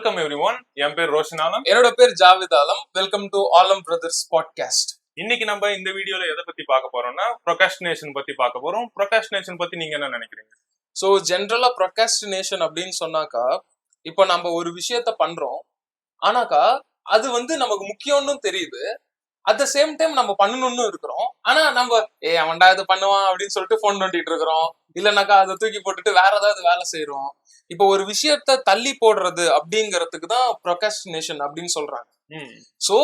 Welcome everyone. என் பேர் ரோஷன் ஆலம். என்னோட பேர் Javid Alam. Welcome to Alam brothers podcast. இன்னைக்கு நம்ம இந்த வீடியோல எதை பத்தி பார்க்க போறோம்னா ப்ரொகாஸ்டினேஷன் பத்தி பார்க்க போறோம். ப்ரொகாஸ்டினேஷன் பத்தி நீங்க என்ன நினைக்கிறீங்க? ஸோ ஜென்ரலா ப்ரொகாஸ்டினேஷன் அப்படின்னு சொன்னாக்கா, இப்போ நம்ம ஒரு விஷயத்த பண்றோம், ஆனாக்கா அது நமக்கு முக்கியம்னு தெரியுது. அட் த சேம் டைம் நம்ம பண்ணணும்னு இருக்கிறோம். ஆனா நம்ம அவன்டா இது பண்ணுவான் அப்படின்னு சொல்லிட்டு போன் நோண்டிட்டு இருக்கிறோம். இல்லைனாக்கா அதை தூக்கி போட்டுட்டு வேற ஏதாவது வேலை செய்யறோம். இப்போ ஒரு விஷயத்த தள்ளி போடுறது அப்படிங்கறதுக்கு தான் ப்ரொகாஸ்டினேஷன் அப்படின்னு சொல்றாங்க. ஸோ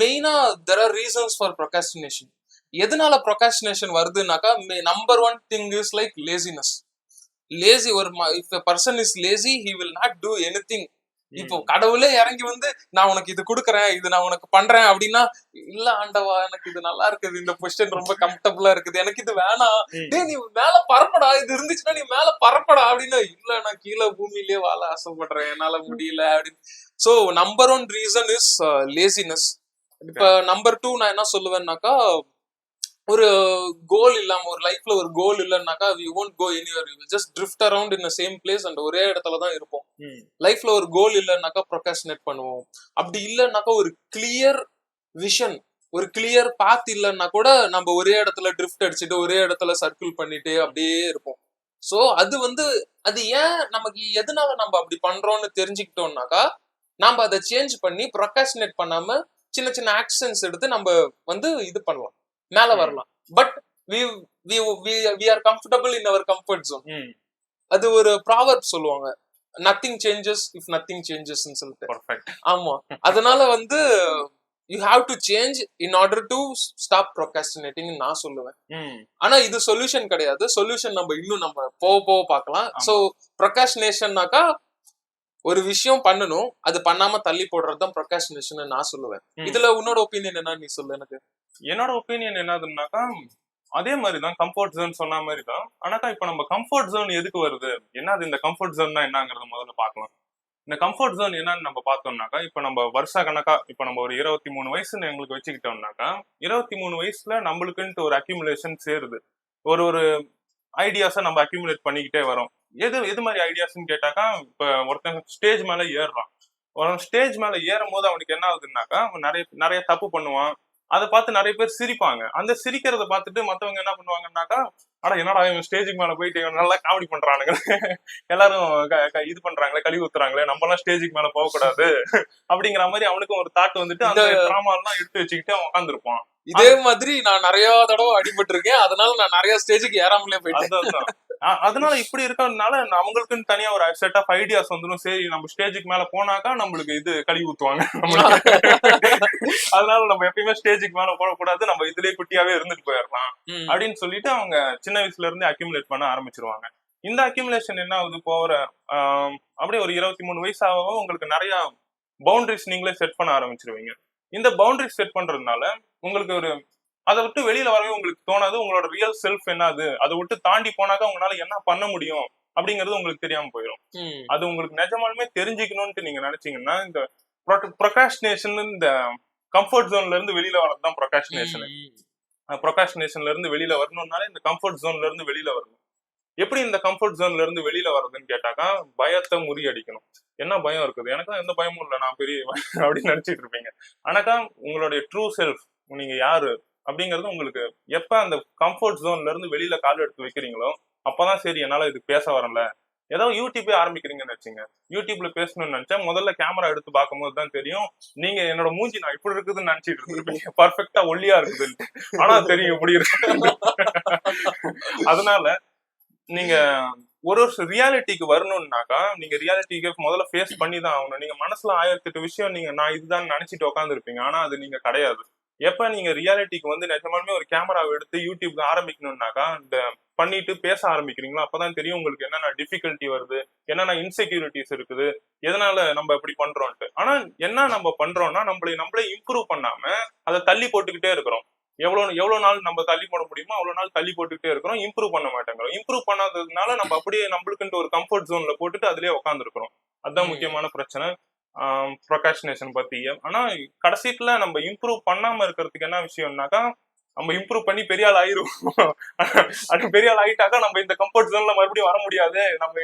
மெயினா there are reasons for procrastination. எதனால ப்ரொகாஸ்டினேஷன் வருதுனாக்கா, number one thing is like laziness. Lazy ஒரு if a person is lazy he will not do anything. இப்போ கடவுளே இறங்கி நான் உனக்கு இது கொடுக்குறேன், இது நான் உனக்கு பண்றேன் அப்படின்னா, இல்ல ஆண்டவா எனக்கு இது நல்லா இருக்குது, இந்த பொசிஷன் ரொம்ப கம்ஃபர்டபுளா இருக்குது, எனக்கு இது வேணாம், நீ மேல பறப்படா, இது இருந்துச்சுன்னா நீ மேல பறப்படா அப்படின்னு. இல்ல நான் கீழே பூமியிலேயே வாழ ஆசைப்படுறேன், என்னால முடியல அப்படின்னு. So number one reason is laziness. இப்ப நம்பர் டூ நான் என்ன சொல்லுவேன்னாக்கா, ஒரு கோல் இல்லாம, ஒரு லைஃப்ல ஒரு கோல் இல்லைன்னாக்கா we won't go anywhere, we will just drift around in the same place and ஒரே இடத்துல தான் இருப்போம். லைஃப்ல ஒரு கோல் இல்லைன்னாக்கா ப்ரொகாஸ்டினேட் பண்ணுவோம். அப்படி இல்லைன்னாக்கா ஒரு கிளியர் விஷன், ஒரு கிளியர் பாத் இல்லைன்னா கூட நம்ம ஒரே இடத்துல ட்ரிஃப்ட் அடிச்சுட்டு ஒரே இடத்துல சர்க்கிள் பண்ணிட்டு அப்படியே இருப்போம். சோ அது ஏன் நமக்கு எதனால நம்ம அப்படி பண்றோம்னு தெரிஞ்சுக்கிட்டோம்னாக்கா, நாம அதை சேஞ்ச் பண்ணி ப்ரொகாஸ்டினேட் பண்ணாம சின்ன சின்ன ஆக்ஷன்ஸ் எடுத்து நம்ம இது பண்ணலாம், மேல வரலாம். But we are comfortable in our comfort zone. அது ஒரு ப்ராவர்ப் சொல்லுவாங்க, nothing changes if nothing changes ன்னு சொல்லிட்டு. Perfect. ஆமா, அதனால you have to change in order to stop procrastinating நான் சொல்லுவேன். ஆனா இது சொல்யூஷன் கிடையாது. சொல்யூஷன் நம்ம போக பார்க்கலாம். சோ ப்ரொகாஸ்டினேஷன்னாக்கா ஒரு விஷயம் பண்ணணும், அது பண்ணாம தள்ளி போடுறதுதான் ப்ரொகாஸ்டினேஷன் நான் சொல்லுவேன். இதுல உன்னோட ஒப்பீனியன் என்ன, நீ சொல்லு. எனக்கு என்னோட ஒப்பீனியன் என்னதுன்னாக்கா, அதே மாதிரிதான் கம்ஃபர்ட் ஜோன் சொன்ன மாதிரி தான். ஆனாக்கா இப்ப நம்ம கம்ஃபர்ட் ஜோன் எதுக்கு வருது, என்னது இந்த கம்ஃபர்ட் ஜோன்னா என்னங்கறத முதல்ல பார்க்கலாம். இந்த கம்ஃபர்ட் ஜோன் என்னன்னு நம்ம பார்த்தோம்னாக்கா, இப்ப நம்ம வருஷ கணக்கா இப்ப நம்ம ஒரு 23 வயசுன்னு எங்களுக்கு வச்சுக்கிட்டோம்னாக்கா, 23 வயசுல நம்மளுக்குன்ட்டு ஒரு அக்யூமுலேஷன் சேருது. ஒரு ஐடியாஸை நம்ம அக்யூமுலேட் பண்ணிக்கிட்டே வரோம். எது மாதிரி ஐடியாஸ்ன்னு கேட்டாக்கா, இப்ப ஒருத்தன் ஸ்டேஜ் மேல ஏறுறான். ஒரு ஸ்டேஜ் மேல ஏறும் போது அவனுக்கு என்ன ஆகுதுன்னாக்கா, நிறைய தப்பு பண்ணுவான். அதை பார்த்து நிறைய பேர் சிரிப்பாங்க. அந்த சிரிக்கிறத பார்த்துட்டு மத்தவங்க என்ன பண்ணுவாங்கன்னாக்கா, ஆனா என்னடா இவன் ஸ்டேஜுக்கு மேல போயிட்டு இவன் நல்லா காமெடி பண்றானுங்க, எல்லாரும் இது பண்றாங்களே, கழுவி ஊத்துறாங்களே, நம்ம எல்லாம் ஸ்டேஜுக்கு மேல போகக்கூடாது அப்படிங்கிற மாதிரி அவனுக்கும் ஒரு தாட் வந்துட்டு அந்த டிராமா எல்லாம் எடுத்து வச்சுக்கிட்டு அவன் உட்காந்துருப்பான். இதே மாதிரி நான் நிறைய தடவை அடிபட்டு இருக்கேன். அதனால நான் நிறைய ஸ்டேஜுக்கு ஏறாமலே போயிட்டேன். அதனால இப்படி இருக்கிறதுனால அவங்களுக்குன்னு தனியா ஒரு செட் ஆஃப் ஐடியாஸ் வந்துடும். சரி, நம்ம ஸ்டேஜுக்கு மேல போனாக்கா நம்மளுக்கு இது கழுவி ஊத்துவாங்க, அதனால நம்ம எப்பயுமே ஸ்டேஜுக்கு மேல போடக்கூடாது, நம்ம இதுலயே குட்டியாவே இருந்துட்டு போயிடலாம் அப்படின்னு சொல்லிட்டு அவங்க சின்ன வயசுல இருந்து அக்யூமுலேட் பண்ண ஆரம்பிச்சிருவாங்க. இந்த அக்யூமுலேஷன் என்ன ஆகுது, போற அப்படியே ஒரு 23 வயசாகவும் உங்களுக்கு நிறைய பவுண்டரிஸ் நீங்களே செட் பண்ண ஆரம்பிச்சிருவீங்க. இந்த பவுண்டரிஸ் செட் பண்றதுனால உங்களுக்கு அதை விட்டு வெளியில வரவே உங்களுக்கு தோணாது. உங்களோட ரியல் செல்ஃப் என்னது, அதை விட்டு தாண்டி போனாக்கா உங்களால என்ன பண்ண முடியும் அப்படிங்கிறது உங்களுக்கு தெரியாம போயிடும். அது உங்களுக்கு நிஜமாலுமே தெரிஞ்சுக்கணும்னு நீங்க நினைச்சீங்கன்னா, இந்த ப்ரொகாஸ்டினேஷன், இந்த கம்ஃபர்ட் ஜோன்ல இருந்து வெளியில வரதுதான் ப்ரொகாஸ்டினேஷன். ப்ரொகாஸ்டினேஷன்ல இருந்து வெளியில வரணும்னாலே இந்த கம்ஃபர்ட் ஜோன்ல இருந்து வெளியில வரணும். எப்படி இந்த கம்ஃபர்ட் ஜோன்ல இருந்து வெளியில வர்றதுன்னு கேட்டாக்கா, பயத்தை முறியடிக்கணும். என்ன பயம் இருக்குது, எனக்கு எந்த பயமும் இல்லை, நான் பெரிய அப்படின்னு நினைச்சிட்டு இருப்பீங்க. ஆனாக்கா உங்களுடைய ட்ரூ செல்ஃப், நீங்க யாரு அப்படிங்கிறது உங்களுக்கு எப்ப அந்த கம்ஃபர்ட் ஜோன்ல இருந்து வெளியில கால் எடுத்து வைக்கிறீங்களோ அப்பதான் சரி, என்னால இது பேச வரல. ஏதோ யூடியூபே ஆரம்பிக்கிறீங்கன்னு வச்சுங்க, யூடியூப்ல பேசணும்னு நினைச்சா முதல்ல கேமரா எடுத்து பார்க்கும் போது தான் தெரியும் நீங்க என்னோட மூஞ்சி நான் இப்படி இருக்குதுன்னு நினைச்சிட்டு இருப்பீங்க, பர்ஃபெக்டா ஒல்லியா இருக்குதுன்னு. ஆனா தெரியும் இப்படி இருக்கு. அதனால நீங்க ஒரு ரியாலிட்டிக்கு வரணும்னாக்கா, நீங்க ரியாலிட்டிக்கு முதல்ல ஃபேஸ் பண்ணி தான் ஆகணும். நீங்க மனசுல 1008 விஷயம் நீங்க நான் இதுதான் நினைச்சிட்டு உட்காந்து இருப்பீங்க, ஆனா அது நீங்க கிடையாது. எப்ப நீங்க ரியாலிட்டிக்கு நிஜமாலுமே ஒரு கேமராவை எடுத்து யூடியூப்ல ஆரம்பிக்கணும்னாக்கா, இந்த பண்ணிட்டு பேச ஆரம்பிக்கிறீங்களோ அப்பதான் தெரியும் உங்களுக்கு என்னென்ன டிஃபிகல்ட்டி வருது, என்னென்ன இன்செக்யூரிட்டிஸ் இருக்குது, எதனால நம்ம இப்படி பண்றோம்ட்டு. ஆனா என்ன நம்ம பண்றோம்னா, நம்மளே இம்ப்ரூவ் பண்ணாம அதை தள்ளி போட்டுக்கிட்டே இருக்கிறோம். எவ்வளவு நாள் நம்ம தள்ளி போட முடியுமோ அவ்வளவு நாள் தள்ளி போட்டுக்கிட்டே இருக்கிறோம். இம்ப்ரூவ் பண்ண மாட்டேங்கிறோம். இம்ப்ரூவ் பண்ணாததுனால நம்ம அப்படியே நம்மளுக்குன்ட்டு ஒரு கம்ஃபர்ட் ஜோன்ல போட்டுட்டு அதுலயே உட்காந்துருக்கிறோம். அதுதான் முக்கியமான பிரச்சனை ப்ரொகாஸ்டினேஷன் பத்தி. ஆனா கடைசியில நம்ம இம்ப்ரூவ் பண்ணாம இருக்கிறதுக்கு என்ன விஷயம்னாக்கா, நம்ம இம்ப்ரூவ் பண்ணி பெரிய ஆள் ஆயிருவோம். அது பெரிய ஆள் ஆயிட்டாக்கா நம்ம இந்த கம்ஃபர்ட் ஜோன்ல மறுபடியும் வர முடியாது. நம்ம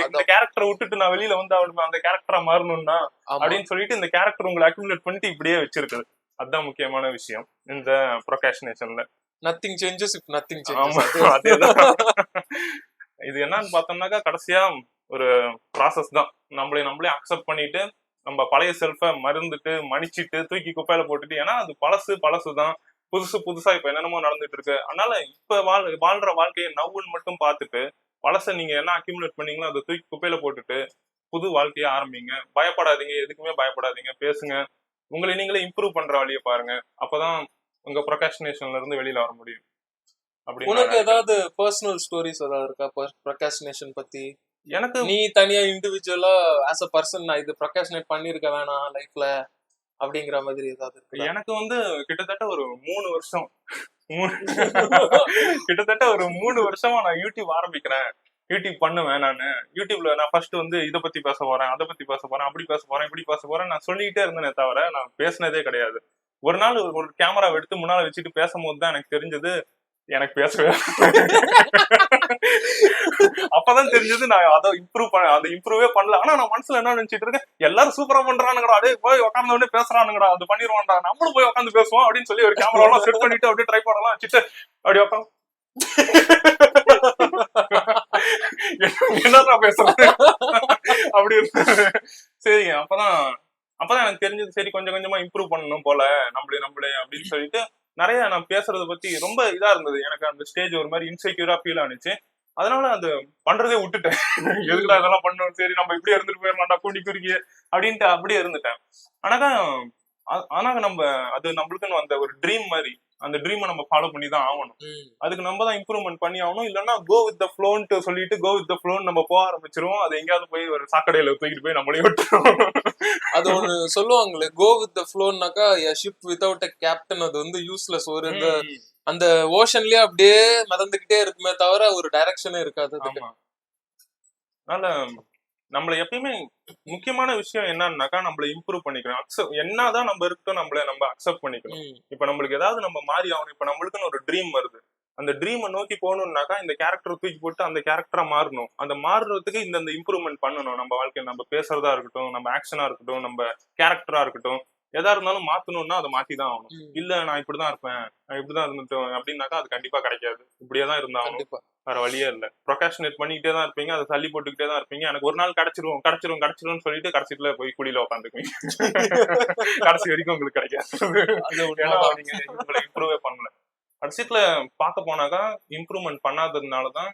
இந்த கேரக்டரை விட்டுட்டு நான் வெளியில வந்து அந்த கேரக்டரா மாறணும்னா அப்படின்னு சொல்லிட்டு இந்த கேரக்டர் உங்களை அக்யூமுலேட் பண்ணிட்டு இப்படியே வச்சிருக்குது. அதுதான் முக்கியமான விஷயம் இந்த ப்ரொகாஸ்டினேஷன்ல. நத்திங் சேஞ்சஸ் இஃப் நத்திங் ஆமா, சேஞ்சஸ். அதேதான். இது என்னன்னு பார்த்தோம்னாக்கா கடைசியா ஒரு ப்ராசஸ் தான். நம்மளே அக்செப்ட் பண்ணிட்டு நம்ம பழைய செல்ஃபை மறந்துட்டு மன்னிச்சிட்டு தூக்கி குப்பையில போட்டுட்டு, ஏன்னா அது பழசுதான், புதுசா இப்ப என்னென்னமோ நடந்துட்டு இருக்கு. அதனால இப்ப வாழ்ற வாழ்க்கையை நவ்வுன்னு மட்டும் பார்த்துட்டு பழசை நீங்க என்ன அக்யூமுலேட் பண்ணீங்களோ அதை தூக்கி குப்பையில போட்டுட்டு புது வாழ்க்கையை ஆரம்பிங்க. பயப்படாதீங்க, எதுக்குமே பயப்படாதீங்க, பேசுங்க, உங்களை நீங்களே இம்ப்ரூவ் பண்ற வழியை பாருங்க. அப்பதான் உங்க ப்ரொகாஸ்டினேஷன்ல இருந்து வெளியில வர முடியும். உனக்கு ஏதாவது பர்சனல் ஸ்டோரிஸ் ஏதாவது இருக்கா ப்ரொகாஸ்டினேஷன் பத்தி? எனக்கு நீ தனியா இண்டிவிஜுவலா ஆஸ் அ பர்சன் நான் இது ப்ரொகாஸ்டினேட் பண்ணிருக்க வேணாம் லைஃப்ல அப்படிங்கிற மாதிரி ஏதாவது இருக்கு? எனக்கு வந்து கிட்டத்தட்ட ஒரு 3 வருஷம் கிட்டத்தட்ட ஒரு 3 வருஷமா நான் யூடியூப் ஆரம்பிக்கிறேன், யூடியூப் பண்ணுவேன். யூடியூப்ல நான் ஃபர்ஸ்ட் வந்து இதை பத்தி பேச போறேன், அதை பத்தி பேச போறேன், அப்படி பேச போறேன், இப்படி பேச போறேன் நான் சொல்லிக்கிட்டே இருந்தேனே தவிர நான் பேசினதே கிடையாது. ஒரு நாள் ஒரு கேமரா எடுத்து முன்னால வச்சுட்டு பேசும்போது தான் எனக்கு தெரிஞ்சது எனக்கு பேசவே. அப்பதான் தெரிஞ்சது நான் அதை இம்ப்ரூவே பண்ணல. ஆனா நான் மனசுல என்ன நினைச்சிட்டு இருக்கேன், எல்லாரும் சூப்பரா பண்றானுங்கடா, அதே போய் உட்கார்ந்த உடனே பேசுறானுங்கடா, அது பண்ணிடுவான்டா, நம்மளும் போய் உட்காந்து பேசுவோம் அப்படின்னு சொல்லி ஒரு கேமரா எல்லாம் செட் பண்ணிட்டு அப்படியே ட்ரை பண்ணலாம் வச்சுட்டு அப்படி உட்காந்து என்னடா பேசுறேன் அப்படி இருக்கு. சரிங்க, அப்பதான் எனக்கு தெரிஞ்சது, சரி கொஞ்சம் கொஞ்சமா இம்ப்ரூவ் பண்ணணும் போல நம்மளே அப்படின்னு சொல்லிட்டு நிறைய நான் பேசுறத பத்தி ரொம்ப இதா இருந்தது. எனக்கு அந்த ஸ்டேஜ் ஒரு மாதிரி இன்செக்யூரா ஃபீல் ஆனிச்சு. அதனால அது பண்றதே விட்டுட்டேன். எதுக்குடா இதெல்லாம் பண்ணணும், சரி நம்ம இப்படியே இருந்துட்டு போயிடலாம்டா கூடி குறுக்கிய அப்படின்ட்டு அப்படியே இருந்துட்டேன். ஆனா நம்ம அது நம்மளுக்குன்னு வந்த ஒரு ட்ரீம் மாதிரி, அந்த ட்ரீமை நம்ம ஃபாலோ பண்ணி தான் ஆகணும். அதுக்கு நம்ம தான் இம்ப்ரூவ்மெண்ட் பண்ணி ஆகணும். இல்லைன்னா கோ வித் த ஃப்ளோன்ட்டு சொல்லிட்டு கோ வித் த ஃப்ளோன் நம்ம போக ஆரம்பிச்சிருவோம். அது எங்கேயாவது போய் ஒரு சாக்கடையில தூக்கிட்டு போய் நம்மளே விட்டுருவோம். அது ஒண்ணு சொல்லுவாங்களே, கோ வித் த ஃப்ளோன்னாக்கா ஷிப் வித்அவுட் அ கேப்டன் அது வந்து யூஸ்லெஸ். ஒரு அந்த ஓஷன்லயே அப்படியே மிதந்துகிட்டே இருக்குமே தவிர ஒரு டைரக்ஷனே இருக்காது. அதனால நம்மள எப்பயுமே முக்கியமான விஷயம் என்னன்னாக்கா நம்மள இம்ப்ரூவ் பண்ணிக்கணும். என்னதான் நம்ம இருக்கோம் நம்ம அக்செப்ட் பண்ணிக்கணும். இப்ப நம்மளுக்கு ஏதாவது நம்ம மாறி ஆகணும். இப்ப நம்மளுக்குன்னு ஒரு ட்ரீம் வருது, அந்த ட்ரீமை நோக்கி போகணும்னாக்கா இந்த கேரக்டரை தூக்கி போட்டு அந்த கேரக்டரா மாறணும். அந்த மாறுறதுக்கு இந்த இம்ப்ரூவ்மெண்ட் பண்ணணும். நம்ம வாழ்க்கையில் நம்ம பேசுறதா இருக்கட்டும், நம்ம ஆக்ஷனா இருக்கட்டும், நம்ம கேரக்டரா இருக்கட்டும், எதா இருந்தாலும் மாத்தணும்னா அதை மாத்திதான் ஆகணும். இல்ல நான் இப்படிதான் இருப்பேன், நான் இப்படிதான் இருந்துட்டேன் அப்படின்னாக்கா அது கண்டிப்பா கிடைக்காது. இப்படியேதான் இருந்தாலும் வேற வழியே இல்ல. ப்ரொகாஸ்டினேட் பண்ணிக்கிட்டே தான் இருப்பீங்க, அதை தள்ளி போட்டுக்கிட்டே தான் இருப்பீங்க. எனக்கு ஒரு நாள் கிடைச்சிரும் சொல்லிட்டு கடைசியில போய் குடியில உட்காந்துக்குவீங்க. கடைசி வரைக்கும் உங்களுக்கு கிடைக்காது. ஏன்னா நீங்க உங்களை இம்ப்ரூவே பண்ணல. கடைசியில பார்க்க போனாக்கா இம்ப்ரூவ்மெண்ட் பண்ணாததுனாலதான்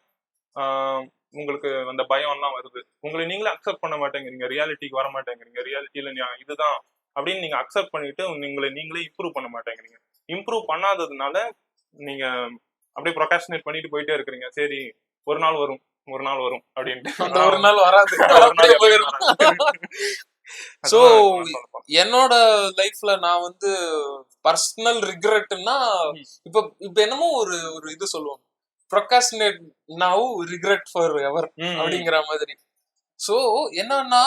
உங்களுக்கு அந்த பயம் எல்லாம் வருது. உங்களை நீங்களே அக்செப்ட் பண்ண மாட்டேங்கிறீங்க, ரியாலிட்டிக்கு வர மாட்டேங்கிறீங்க. ரியாலிட்டியில இதுதான் அப்படின்னு நீங்க அக்செப்ட் பண்ணிட்டு நீங்களே இம்ப்ரூவ் பண்ண மாட்டேங்கிறீங்க. இம்ப்ரூவ் பண்ணாததுனால நீங்க அப்படியே ப்ரொகாஸ்டினேட் பண்ணிட்டு போயிட்டே இருக்கிறீங்க. சரி ஒரு நாள் வரும் அப்படின்ட்டு. ஒரு நாள் வராது. சோ என்னோட லைஃப்ல நான் வந்து பர்சனல் ரிக்ரெட்னா இப்ப என்னமோ ஒரு இது சொல்லுவோம், procrastinate now regret for ever அப்படிங்கிற மாதிரி. சோ என்னன்னா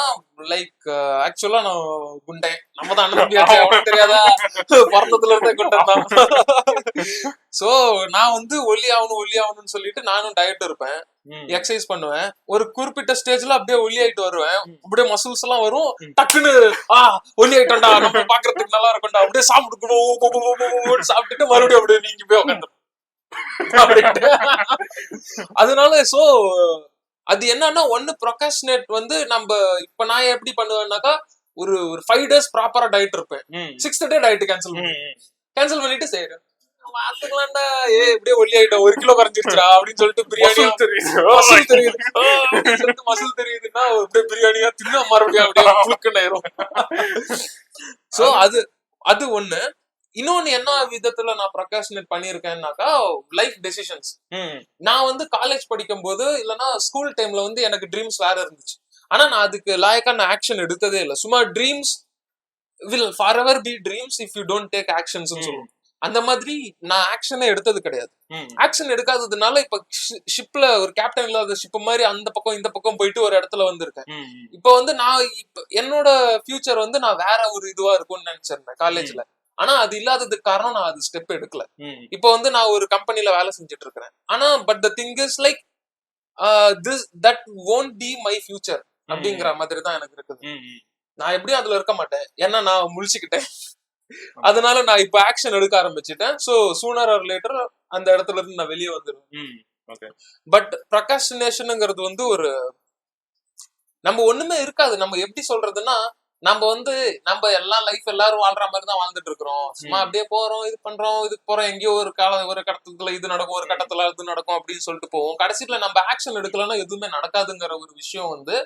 லைக் ஆக்சுவலா நான் குண்டேன், நம்ம தான் அண்ணன் தெரியாதா, பிறந்ததுல இருந்தே குண்டன் தான். சோ நான் வந்து ஒல்லி ஆகணும்னு சொல்லிட்டு நானும் டயட் இருப்பேன், எக்ஸசைஸ் பண்ணுவேன். ஒரு குறிப்பிட்ட ஸ்டேஜ்ல அப்படியே ஒல்லி ஆயிட்டு வருவேன், அப்படியே மசில்ஸ் எல்லாம் வரும். டக்குன்னு ஒல்லி ஆயிட்டோம்டா, நம்ம பாக்குறதுக்கு நல்லா இருக்கும்டா, அப்படியே சாப்பிட்டுக்கணும், சாப்பிட்டுட்டு மறுபடியும் அப்படியே நீங்க போய் உட்காந்து. அதனால சோ அது என்னன்னா ஒன்னு ப்ரொகாஸ்டினேட் வந்து நம்ம இப்ப நான் எப்படி பண்ணுவேன்னாக்கா ஒரு 5 days ப்ராப்பரா டயட் இருப்பேன். 6th day டயட் கேன்சல் பண்ணிட்டு செய்யறேன். பாத்துக்கலாம்டா, இப்படியே ஒல்லி ஆயிட்டோம், 1 கிலோ குறைஞ்சிருச்சா அப்படின்னு சொல்லிட்டு பிரியாணியா மசில் தெரியுதுன்னா அப்படியே பிரியாணியா தின்னா மறுபடியும் அப்படியே புழுக்குன்னு ஆயிரும். சோ அது ஒண்ணு. இன்னொன்னு என்ன விதத்துல நான் ப்ரொகாஸ்டினேட் பண்ணிருக்கேன்னாக்கா லைஃப் டெசிஷன்ஸ். நான் வந்து காலேஜ் படிக்கும் போது இல்லைன்னா ஸ்கூல் டைம்ல வந்து எனக்கு ட்ரீம்ஸ் வேற இருந்துச்சு. ஆனா நான் அதுக்கு லாயக்கான ஆக்ஷன் எடுத்ததே இல்லை. சும்மா dreams will for ever be dreams if you don't take actions சொல்லுவோம். அந்த மாதிரி நான் ஆக்ஷனே எடுத்தது கிடையாது. ஆக்ஷன் எடுக்காததுனால இப்ப ஷிப்ல ஒரு கேப்டன் இல்லாத ஷிப் மாதிரி அந்த பக்கம் இந்த பக்கம் போயிட்டு ஒரு இடத்துல வந்திருக்கேன். இப்ப வந்து நான் என்னோட ஃபியூச்சர் வந்து நான் வேற ஒரு இதுவா இருக்கும்னு நினைச்சிருந்தேன் காலேஜ்ல. ஆனா அது இல்லாததுக்கு காரணம் நான் அது ஸ்டெப் எடுக்கல. ம், இப்போ வந்து நான் ஒரு கம்பெனில வேலை செஞ்சுட்டு இருக்கிறேன். ஆனா but the thing is like this that won't be my future அப்படிங்கிற மாதிரி தான் எனக்கு இருக்குது. ம், ம். நான் எப்படியும் அதுல இருக்க மாட்டேன், ஏன்னா நான் முழிச்சுக்கிட்டேன். ஆமா. அதனால நான் இப்ப ஆக்ஷன் எடுக்க ஆரம்பிச்சுட்டேன். சோ சூனர் ஆர் லேட்டர் அந்த இடத்துல இருந்து நான் வெளியே வந்துடுவேன். ம், ஓகே. பட் ப்ரொகாஸ்டினேஷனுங்கிறது வந்து ஒரு நம்ம ஒண்ணுமே இருக்காது. நம்ம எப்படி சொல்றதுன்னா, நம்ம வந்து நம்ம எல்லா லைஃப் எல்லாரும் வாழ்ற மாதிரி தான் வாழ்ந்துட்டு இருக்கிறோம். சும்மா ம். அப்படியே போறோம், இது பண்றோம், இதுக்கு போறோம், எங்கேயோ ஒரு ஒரு கட்டத்துல இது நடக்கும், ஒரு கட்டத்துல அது நடக்கும் அப்படின்னு சொல்லிட்டு போவோம். கடைசியில நம்ம ஆக்ஷன் எடுக்கலன்னா எதுவுமே நடக்காதுங்கிற ஒரு விஷயம் வந்து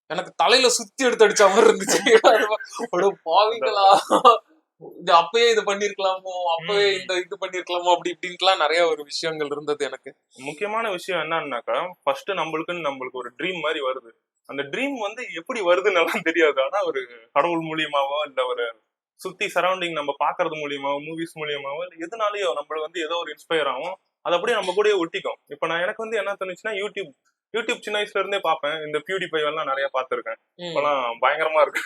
எனக்கு தலையில சுத்தி எடுத்து அடிச்ச மாதிரி இருந்துச்சு. அட பாவிங்களா, இது அப்பயே இது பண்ணிருக்கலாமோ, அப்பவே ம். இந்த இது பண்ணிருக்கலாமோ, அப்படி இப்படின்ட்டுலாம் நிறைய ஒரு விஷயங்கள் இருந்தது எனக்கு. முக்கியமான விஷயம் என்னன்னாக்கா, ஃபர்ஸ்ட் நம்மளுக்கு ஒரு ட்ரீம் மாதிரி வருது. அந்த ட்ரீம் வந்து எப்படி வருதுன்னு எல்லாம் தெரியாது. ஆனா ஒரு கடவுள் மூலியமாவோ, இல்ல ஒரு சுத்தி சரௌண்டிங் நம்ம பாக்குறது மூலியமாவோ, மூவிஸ் மூலியமாவோ, இல்ல எதுனாலயோ நம்மளுக்கு வந்து ஏதோ ஒரு இன்ஸ்பயர் ஆகும். அது அப்படியே நம்ம கூடயே ஒட்டிக்கும். இப்ப எனக்கு வந்து என்ன தோணுச்சுன்னா, யூடியூப் சின்ன வயசுல இருந்தே பார்ப்பேன். இந்த பியூடிஃபை எல்லாம் நிறைய பார்த்திருக்கேன். இப்பெல்லாம் பயங்கரமா இருக்கு.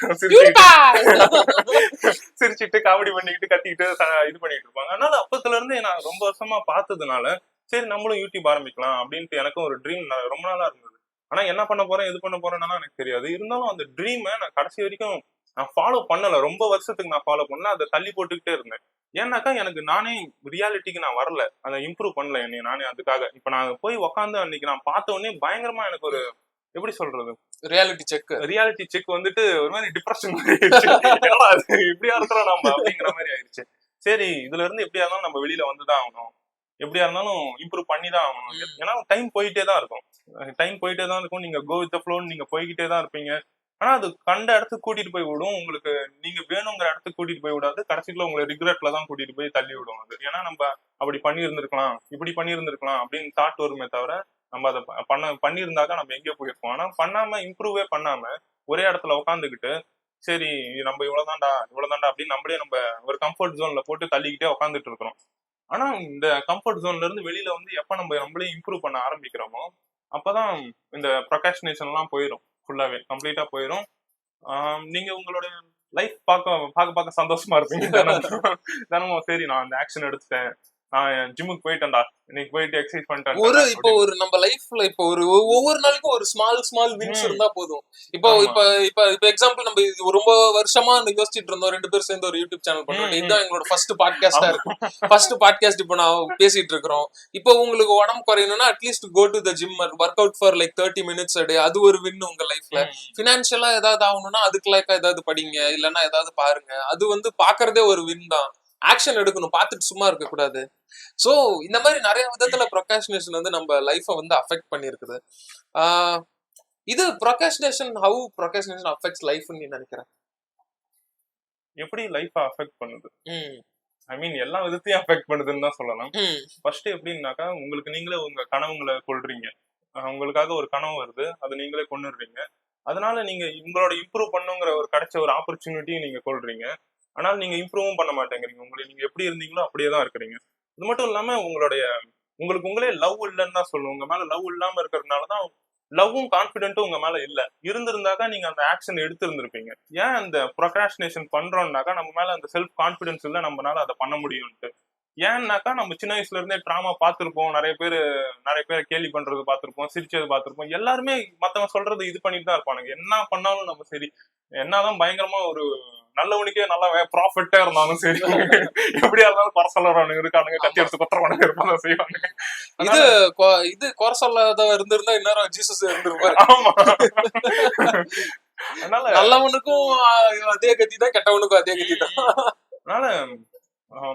சிரிச்சுட்டு காமெடி பண்ணிக்கிட்டு கத்திக்கிட்டு இது பண்ணிட்டு இருப்பாங்க. அதனால அப்பத்துல இருந்தே நான் ரொம்ப வருஷமா பார்த்ததுனால சரி நம்மளும் யூடியூப் ஆரம்பிக்கலாம் அப்படின்ட்டு எனக்கும் ஒரு ட்ரீம் ரொம்ப நாளா இருந்தது. ஆனா என்ன பண்ண போறேன் எது பண்ண போறேன்னா எனக்கு தெரியாது. இருந்தாலும் அந்த ட்ரீமை நான் கடைசி வரைக்கும் நான் ஃபாலோ பண்ணல. ரொம்ப வருஷத்துக்கு நான் ஃபாலோ பண்ணல. அதை தள்ளி போட்டுக்கிட்டே இருந்தேன். ஏன்னாக்கா எனக்கு நானே ரியாலிட்டிக்கு நான் வரல. அதை இம்ப்ரூவ் பண்ணல என்னை நானே அதுக்காக. இப்ப நான் போய் உக்காந்து அன்னைக்கு நான் பார்த்த உடனே பயங்கரமா எனக்கு ஒரு எப்படி சொல்றது ரியாலிட்டி செக் வந்துட்டு ஒரு மாதிரி டிப்ரெஷன் என்னடா அது இப்படியா இருக்கிறோம் நம்ம அப்படிங்கிற மாதிரி ஆயிடுச்சு. சரி இதுல இருந்து எப்படியா இருந்தாலும் நம்ம வெளியில வந்துதான் ஆகணும். எப்படியா இருந்தாலும் இம்ப்ரூவ் பண்ணி தான் ஆகணும். ஏன்னா டைம் போயிட்டே தான் இருக்கும். நீங்க கோ வித் ஃப்ளோன்னு நீங்க போய்கிட்டே தான் இருப்பீங்க. ஆனா அது கண்ட இடத்துக்கு கூட்டிட்டு போய் விடும். உங்களுக்கு நீங்க வேணுங்கிற இடத்துக்கு கூட்டிட்டு போய் விடாது. கடைசிக்குள்ள உங்களை ரிக்ரெட்ல தான் கூட்டிட்டு போய் தள்ளி விடும் அது. ஏன்னா நம்ம அப்படி பண்ணியிருந்திருக்கலாம், இப்படி பண்ணியிருந்திருக்கலாம் அப்படின்னு தாட் வருமே தவிர நம்ம அதை பண்ணியிருந்தாக்கா நம்ம எங்கேயோ போயிருப்போம். ஆனா இம்ப்ரூவே பண்ணாம ஒரே இடத்துல உட்காந்துக்கிட்டு சரி நம்ம இவ்வளவுதான்டா அப்படின்னு நம்ம ஒரு கம்ஃபர்ட் ஜோன்ல போட்டு தள்ளிக்கிட்டே உட்காந்துட்டு இருக்கிறோம். ஆனா இந்த கம்ஃபர்ட் ஜோன்ல இருந்து வெளியில வந்து எப்ப நம்மளே இம்ப்ரூவ் பண்ண ஆரம்பிக்கிறோமோ அப்பதான் இந்த ப்ரொகாஸ்டினேஷன் எல்லாம் போயிடும். ஃபுல்லாவே கம்ப்ளீட்டா போயிடும். நீங்க உங்களோட லைஃப் பார்க்க சந்தோஷமா இருப்பீங்க. தினமும் சரி நான் அந்த ஆக்ஷன் எடுத்துட்டேன், நான் ஜிம்முக்கு போயிட்டேன்டா, இன்னைக்கு போயிட்டு எக்ஸசைஸ் பண்ணிட்டேன். இப்போ ஒரு நம்ம லைஃப்ல இப்போ ஒரு ஒவ்வொரு நாளைக்கும் ஒரு ஸ்மால் வின்ஸ் இருந்தா போதும். இப்போ எக்ஸாம்பிள் நம்ம ரொம்ப வருஷமா யோசிச்சுட்டு இருந்தோம், 2 பேரும் சேர்ந்து ஒரு யூடியூப் சேனல் பண்றோம். இதுதான் எங்களோட ஃபர்ஸ்ட் பாட்காஸ்டா இருக்கும். ஃபர்ஸ்ட் பாட்காஸ்ட் இப்போ நான் பேசிட்டு இருக்கிறோம். இப்போ உங்களுக்கு உடம்பு குறையணும்னா at least go to the gym, work out for like 30 minutes a day. அது ஒரு வின் உங்க லைஃப்ல. பினான்சியலா ஏதாவது ஆகணும்னா அதுக்கு லைக்கா ஏதாவது படிங்க, இல்லைன்னா ஏதாவது பாருங்க. அது வந்து பாக்குறதே ஒரு வின் தான். ஆக்ஷன் எடுக்கணும், பார்த்துட்டு சும்மா இருக்க கூடாது. சோ இந்த மாதிரி நிறைய விதத்துல ப்ரொகாஸ்டினேஷன் வந்து நம்ம லைஃப வந்து அஃபெக்ட் பண்ணிருக்குது. இது ஹவு ப்ரொகாஸ்டினேஷன் அஃபெக்ட்ஸ் லைஃப்னு நீ நினைக்கிற? எப்படி லைஃப அஃபெக்ட் பண்ணுது? ஐ மீன் எல்லா விதத்தையும் அஃபெக்ட் பண்ணுதுன்னு தான் சொல்லலாம். ஃபர்ஸ்ட் எப்படின்னாக்கா உங்களுக்கு நீங்களே உங்க கனவுங்களை கொள்றீங்க. உங்களுக்காக ஒரு கனவு வருது, அதை நீங்களே கொண்டுடுறீங்க. அதனால நீங்க உங்களோட இம்ப்ரூவ் பண்ணுங்கிற ஒரு கிடைச்ச ஒரு ஆப்பர்ச்சுனிட்டியும் நீங்க கொள்றீங்க. ஆனால் நீங்க இம்ப்ரூவும் பண்ண மாட்டேங்கிறீங்க. நீங்க எப்படி இருந்தீங்களோ அப்படியே தான் இருக்கிறீங்க. இது மட்டும் இல்லாம உங்களுக்கு உங்களே லவ் இல்லைன்னு தான் சொல்லுவோம். உங்க மேல லவ் இல்லாம இருக்கிறதுனாலதான் லவ்வும் கான்பிடென்ட்டும் உங்க மேல இல்ல. இருந்திருந்தாக்கா நீங்க அந்த ஆக்ஷன் எடுத்திருந்திருப்பீங்க. ஏன் அந்த ப்ரொக்ராஸ்டினேஷன் பண்றோம்னாக்கா நம்ம மேல அந்த செல்ஃப் கான்பிடன்ஸ் இல்ல, நம்மளால அதை பண்ண முடியும்ட்டு. ஏன்னாக்கா நம்ம சின்ன வயசுல இருந்தே டிராமா பார்த்திருப்போம். நிறைய பேரை கேலி பண்றது பார்த்திருப்போம், சிரிச்சது பார்த்திருப்போம். எல்லாருமே மத்தவங்க சொல்றது இது பண்ணிட்டு தான் இருப்பானுங்க. என்ன பண்ணாலும் நம்ம சரி, என்னதான் பயங்கரமா ஒரு நல்லவனுக்கே நல்லா ப்ராஃபிட்டா இருந்தாலும் சரி, எப்படியா இருந்தாலும் குறை சொல்றவனுங்க இருக்கானுங்க, கத்தி எடுத்து கொத்துறவனுங்க இருப்பாங்க, செய்வானுங்க. இது குறை சொல்லாத இருந்திருந்தா இன்னும் ஜீசஸ் இருந்திருப்பாரு. ஆமா. அதனால நல்லவனுக்கும் அதே கத்தி தான், கெட்டவனுக்கும் அதே கத்தி தான். அதனால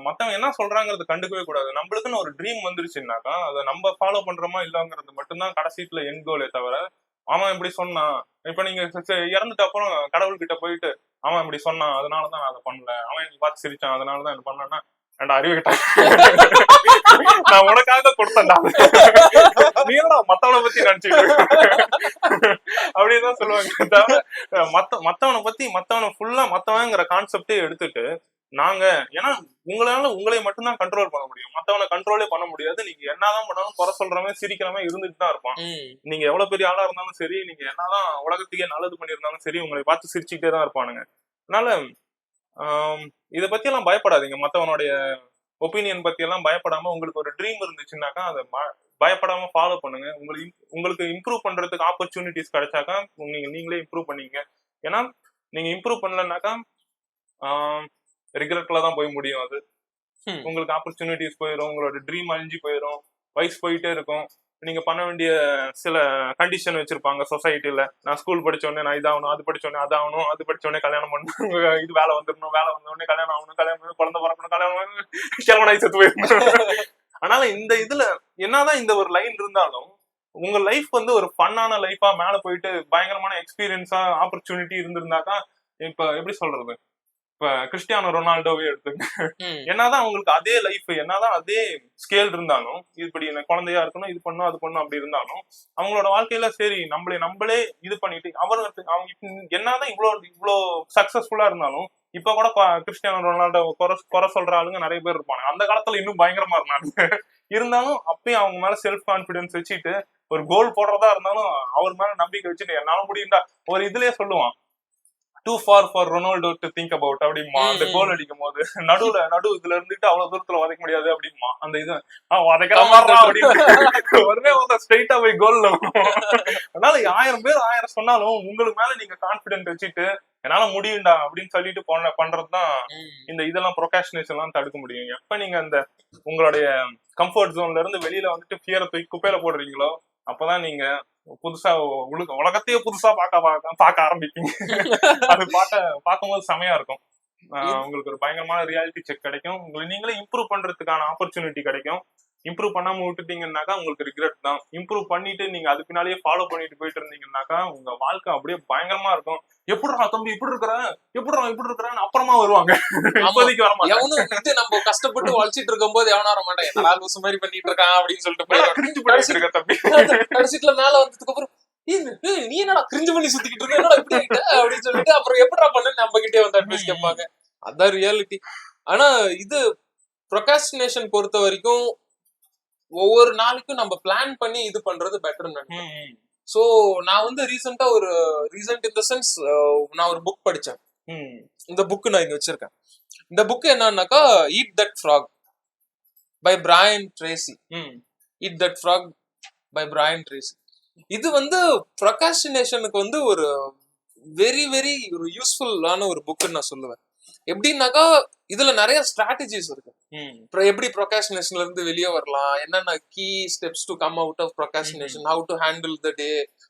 மத்தவங்க என்ன சொல்றாங்கிறது கண்டுக்கவே கூடாது. நம்மளுக்குன்னு ஒரு ட்ரீம் வந்துருச்சுன்னாக்கா அதை நம்ம ஃபாலோ பண்றோமா இல்லங்கிறது மட்டும்தான் கடைசியில எண்ட் கோலே தவிர அவன் இப்படி சொன்னான், இப்ப நீங்க இறந்துட்டு அப்புறம் கடவுள் கிட்ட போயிட்டு அவன் இப்படி சொன்னான் அதனாலதான் அதை பண்ணல, அவன் எனக்கு பார்த்து சிரிச்சான் அதனாலதான் இது பண்ணா, ஏன்டா அறிவு கிட்ட நான் உனக்காக கொடுத்தேன்டா, நீ என்னடா மத்தவனை பத்தி நினைச்சுக்கிட்டு அப்படின்தான் சொல்லுவாங்க. தவிர மத்தவனை ஃபுல்லா மத்தவங்கிற கான்செப்டே எடுத்துட்டு நாங்க, ஏன்னா உங்களால உங்களை மட்டும்தான் கண்ட்ரோல் பண்ண முடியும், மத்தவனை கண்ட்ரோலே பண்ண முடியாது. நீங்க என்னதான் பண்ணாலும் குறை சொல்றவன் சிரிக்கிறவன் இருந்துட்டு தான் இருப்பான். நீங்க எவ்வளவு பெரிய ஆளா இருந்தாலும் சரி, நீங்க என்னதான் உலகத்துக்கே நல்லது பண்ணியிருந்தாலும் சரி, உங்களை பார்த்து சிரிச்சுக்கிட்டே தான் இருப்பானுங்க. அதனால இதை பத்தி எல்லாம் பயப்படாதீங்க. மத்தவனுடைய ஒப்பீனியன் பத்தி எல்லாம் பயப்படாம உங்களுக்கு ஒரு ட்ரீம் இருந்துச்சுன்னாக்கா அதை பயப்படாம ஃபாலோ பண்ணுங்க. உங்களுக்கு இம்ப்ரூவ் பண்றதுக்கு ஆப்பர்ச்சுனிட்டிஸ் கிடைச்சாக்கா நீங்களே இம்ப்ரூவ் பண்ணீங்க. ஏன்னா நீங்க இம்ப்ரூவ் பண்ணலனாக்கா ரிக்ரெட்ல தான் போய் முடியும். அது உங்களுக்கு ஆப்பர்ச்சுனிட்டிஸ் போயிடும், உங்களோட ட்ரீம் அழிஞ்சு போயிடும், வயசு போயிட்டே இருக்கும். நீங்க பண்ண வேண்டிய சில கண்டிஷன் வச்சிருப்பாங்க சொசைட்டில. நான் ஸ்கூல் படிச்சோடனே நான் இதாகணும், அது படிச்சோடனே அதாகணும், அது படிச்சோடனே கல்யாணம் பண்ணணும், இது வேலை வந்துடணும், வேலை வந்தோடனே கல்யாணம் ஆகணும், கல்யாணம் பண்ணணும், குழந்தை பிறக்கணும், கல்யாணம் கிழமனாய் செத்து போயிடணும். அதனால இந்த இதுல என்னதான் இந்த ஒரு லைன் இருந்தாலும் உங்க லைஃப் வந்து ஒரு ஃபன்னான லைஃபா மேல போயிட்டு பயங்கரமான எக்ஸ்பீரியன்ஸா ஆப்பர்ச்சுனிட்டி இருந்திருந்தாக்கா, இப்ப எப்படி சொல்றது, இப்ப கிறிஸ்டியானோ ரொனால்டோவே எடுத்துங்க. என்னதான் உங்களுக்கு அதே லைஃப், என்னதான் அதே ஸ்கேல் இருந்தாலும், இப்படி குழந்தையா இருக்கணும், இது பண்ணும், அது பண்ணும் அப்படி இருந்தாலும் அவங்களோட வாழ்க்கையில சரி நம்மளே இது பண்ணிட்டு அவங்க என்னதான் இவ்வளோ சக்சஸ்ஃபுல்லா இருந்தாலும் இப்ப கூட கிறிஸ்டியானோ ரொனால்டோ குறை சொல்ற ஆளுங்க நிறைய பேர் இருப்பாங்க. அந்த காலத்துல இன்னும் பயங்கரமா இருந்தாங்க. இருந்தாலும் அப்பயும் அவங்க மேல செல்ஃப் கான்பிடன்ஸ் வச்சுட்டு ஒரு கோல் போடுறதா இருந்தாலும் அவர் மேல நம்பிக்கை வச்சுட்டு என்னால முடியும்டா ஒரு இதுலயே சொல்லுவான், too far for Ronaldo to think about அப்படிமா. அந்த கோல் அடிக்கும் போது நடு இதுல இருந்துட்டு அவ்வளவு தூரத்துல உதைக்க முடியாது அப்படிமா. அந்த இது உதைக்கிற மாதிரி அப்படின்னு ஒரே ஸ்ட்ரைட்டா போய் கோல்ல. அதனால 1000 பேர் 1000 சொன்னாலும் உங்களுக்கு மேல நீங்க கான்பிடென்ட் வச்சுட்டு என்னால முடியும்டா அப்படின்னு சொல்லிட்டு பண்றதுதான் இந்த இதெல்லாம் ப்ரொகாஸ்டினேஷன் எல்லாம் தடுக்க முடியும். எப்ப நீங்க அந்த உங்களுடைய கம்ஃபர்ட் ஜோன்ல இருந்து வெளியில வந்துட்டு ஃபியரை தூக்கி குப்பையில போடுறீங்களோ அப்பதான் நீங்க புதுசா உலகத்தையே புதுசா பார்க்க ஆரம்பிப்பீங்க. அது பார்க்கும்போது செமையா இருக்கும். உங்களுக்கு ஒரு பயங்கரமான ரியாலிட்டி செக் கிடைக்கும். நீங்களே இம்ப்ரூவ் பண்றதுக்கான ஆப்பர்ச்சுனிட்டி கிடைக்கும். இம்ப்ரூவ் பண்ணாம விட்டுட்டீங்கன்னாக்கா உங்களுக்கு ரிக்ரெட் தான். இம்ப்ரூவ் பண்ணிட்டு நீங்க அது பின்னாலேயே ஃபாலோ பண்ணிட்டு போயிட்டு இருந்தீங்கன்னாக்கா உங்க வாழ்க்கை அப்படியே பயங்கரமா இருக்கும். எப்படிடா தம்பி இப்படி இருக்கிறான்னு அப்புறமா வருவாங்க. இப்போதைக்கு வர மாட்டாங்க. நம்ம கஷ்டப்பட்டு வளர்ச்சிட்டு இருக்கும் போது எவனா வர மாட்டேன் மாதிரி பண்ணிட்டு இருக்கான் அப்படின்னு சொல்லிட்டு கிரிஞ்சு பண்ணிட்டு இருக்க தம்பி. கடைசிட்டுல மேல வந்ததுக்கு அப்புறம் நீ என்னடா கிரிஞ்சு பண்ணி சுத்திக்கிட்டு இருக்க இப்படி ஆயிட்ட அப்படின்னு சொல்லிட்டு அப்புறம் எப்படா பண்ணு நம்ம கிட்டே வந்து அட்வைஸ் கேட்பாங்க. அதான் ரியாலிட்டி. ஆனா இது ப்ரொகாஸ்டினேஷன் பொறுத்த வரைக்கும் ஒவ்வொரு நாளைக்கும் நம்ம பிளான் பண்ணி இது பண்றது பெட்டர்னு நினைக்கிறேன். சோ நான் வந்து ரீசெண்ட் இன் த சென்ஸ் நான் ஒரு புக் படிச்சேன். இந்த புக் நான் இங்க வச்சிருக்கேன். இந்த புக் என்னன்னாக்கா eat that frog by Brian Tracy. Eat that frog by Brian Tracy. இது வந்து ப்ரொகாஸ்டினேஷனுக்கு வந்து ஒரு வெரி வெரி ஒரு யூஸ்ஃபுல்லான ஒரு புக்குன்னு நான் சொல்லுவேன். எப்படின்னாக்கா இதுல நிறைய ஸ்ட்ராட்டஜிஸ் இருக்கு. எப்படி ப்ரொகாஸ்டினேஷன்ல இருந்து வெளியே வரலாம், என்னென்ன key steps to come out of procrastination, how to handle the day,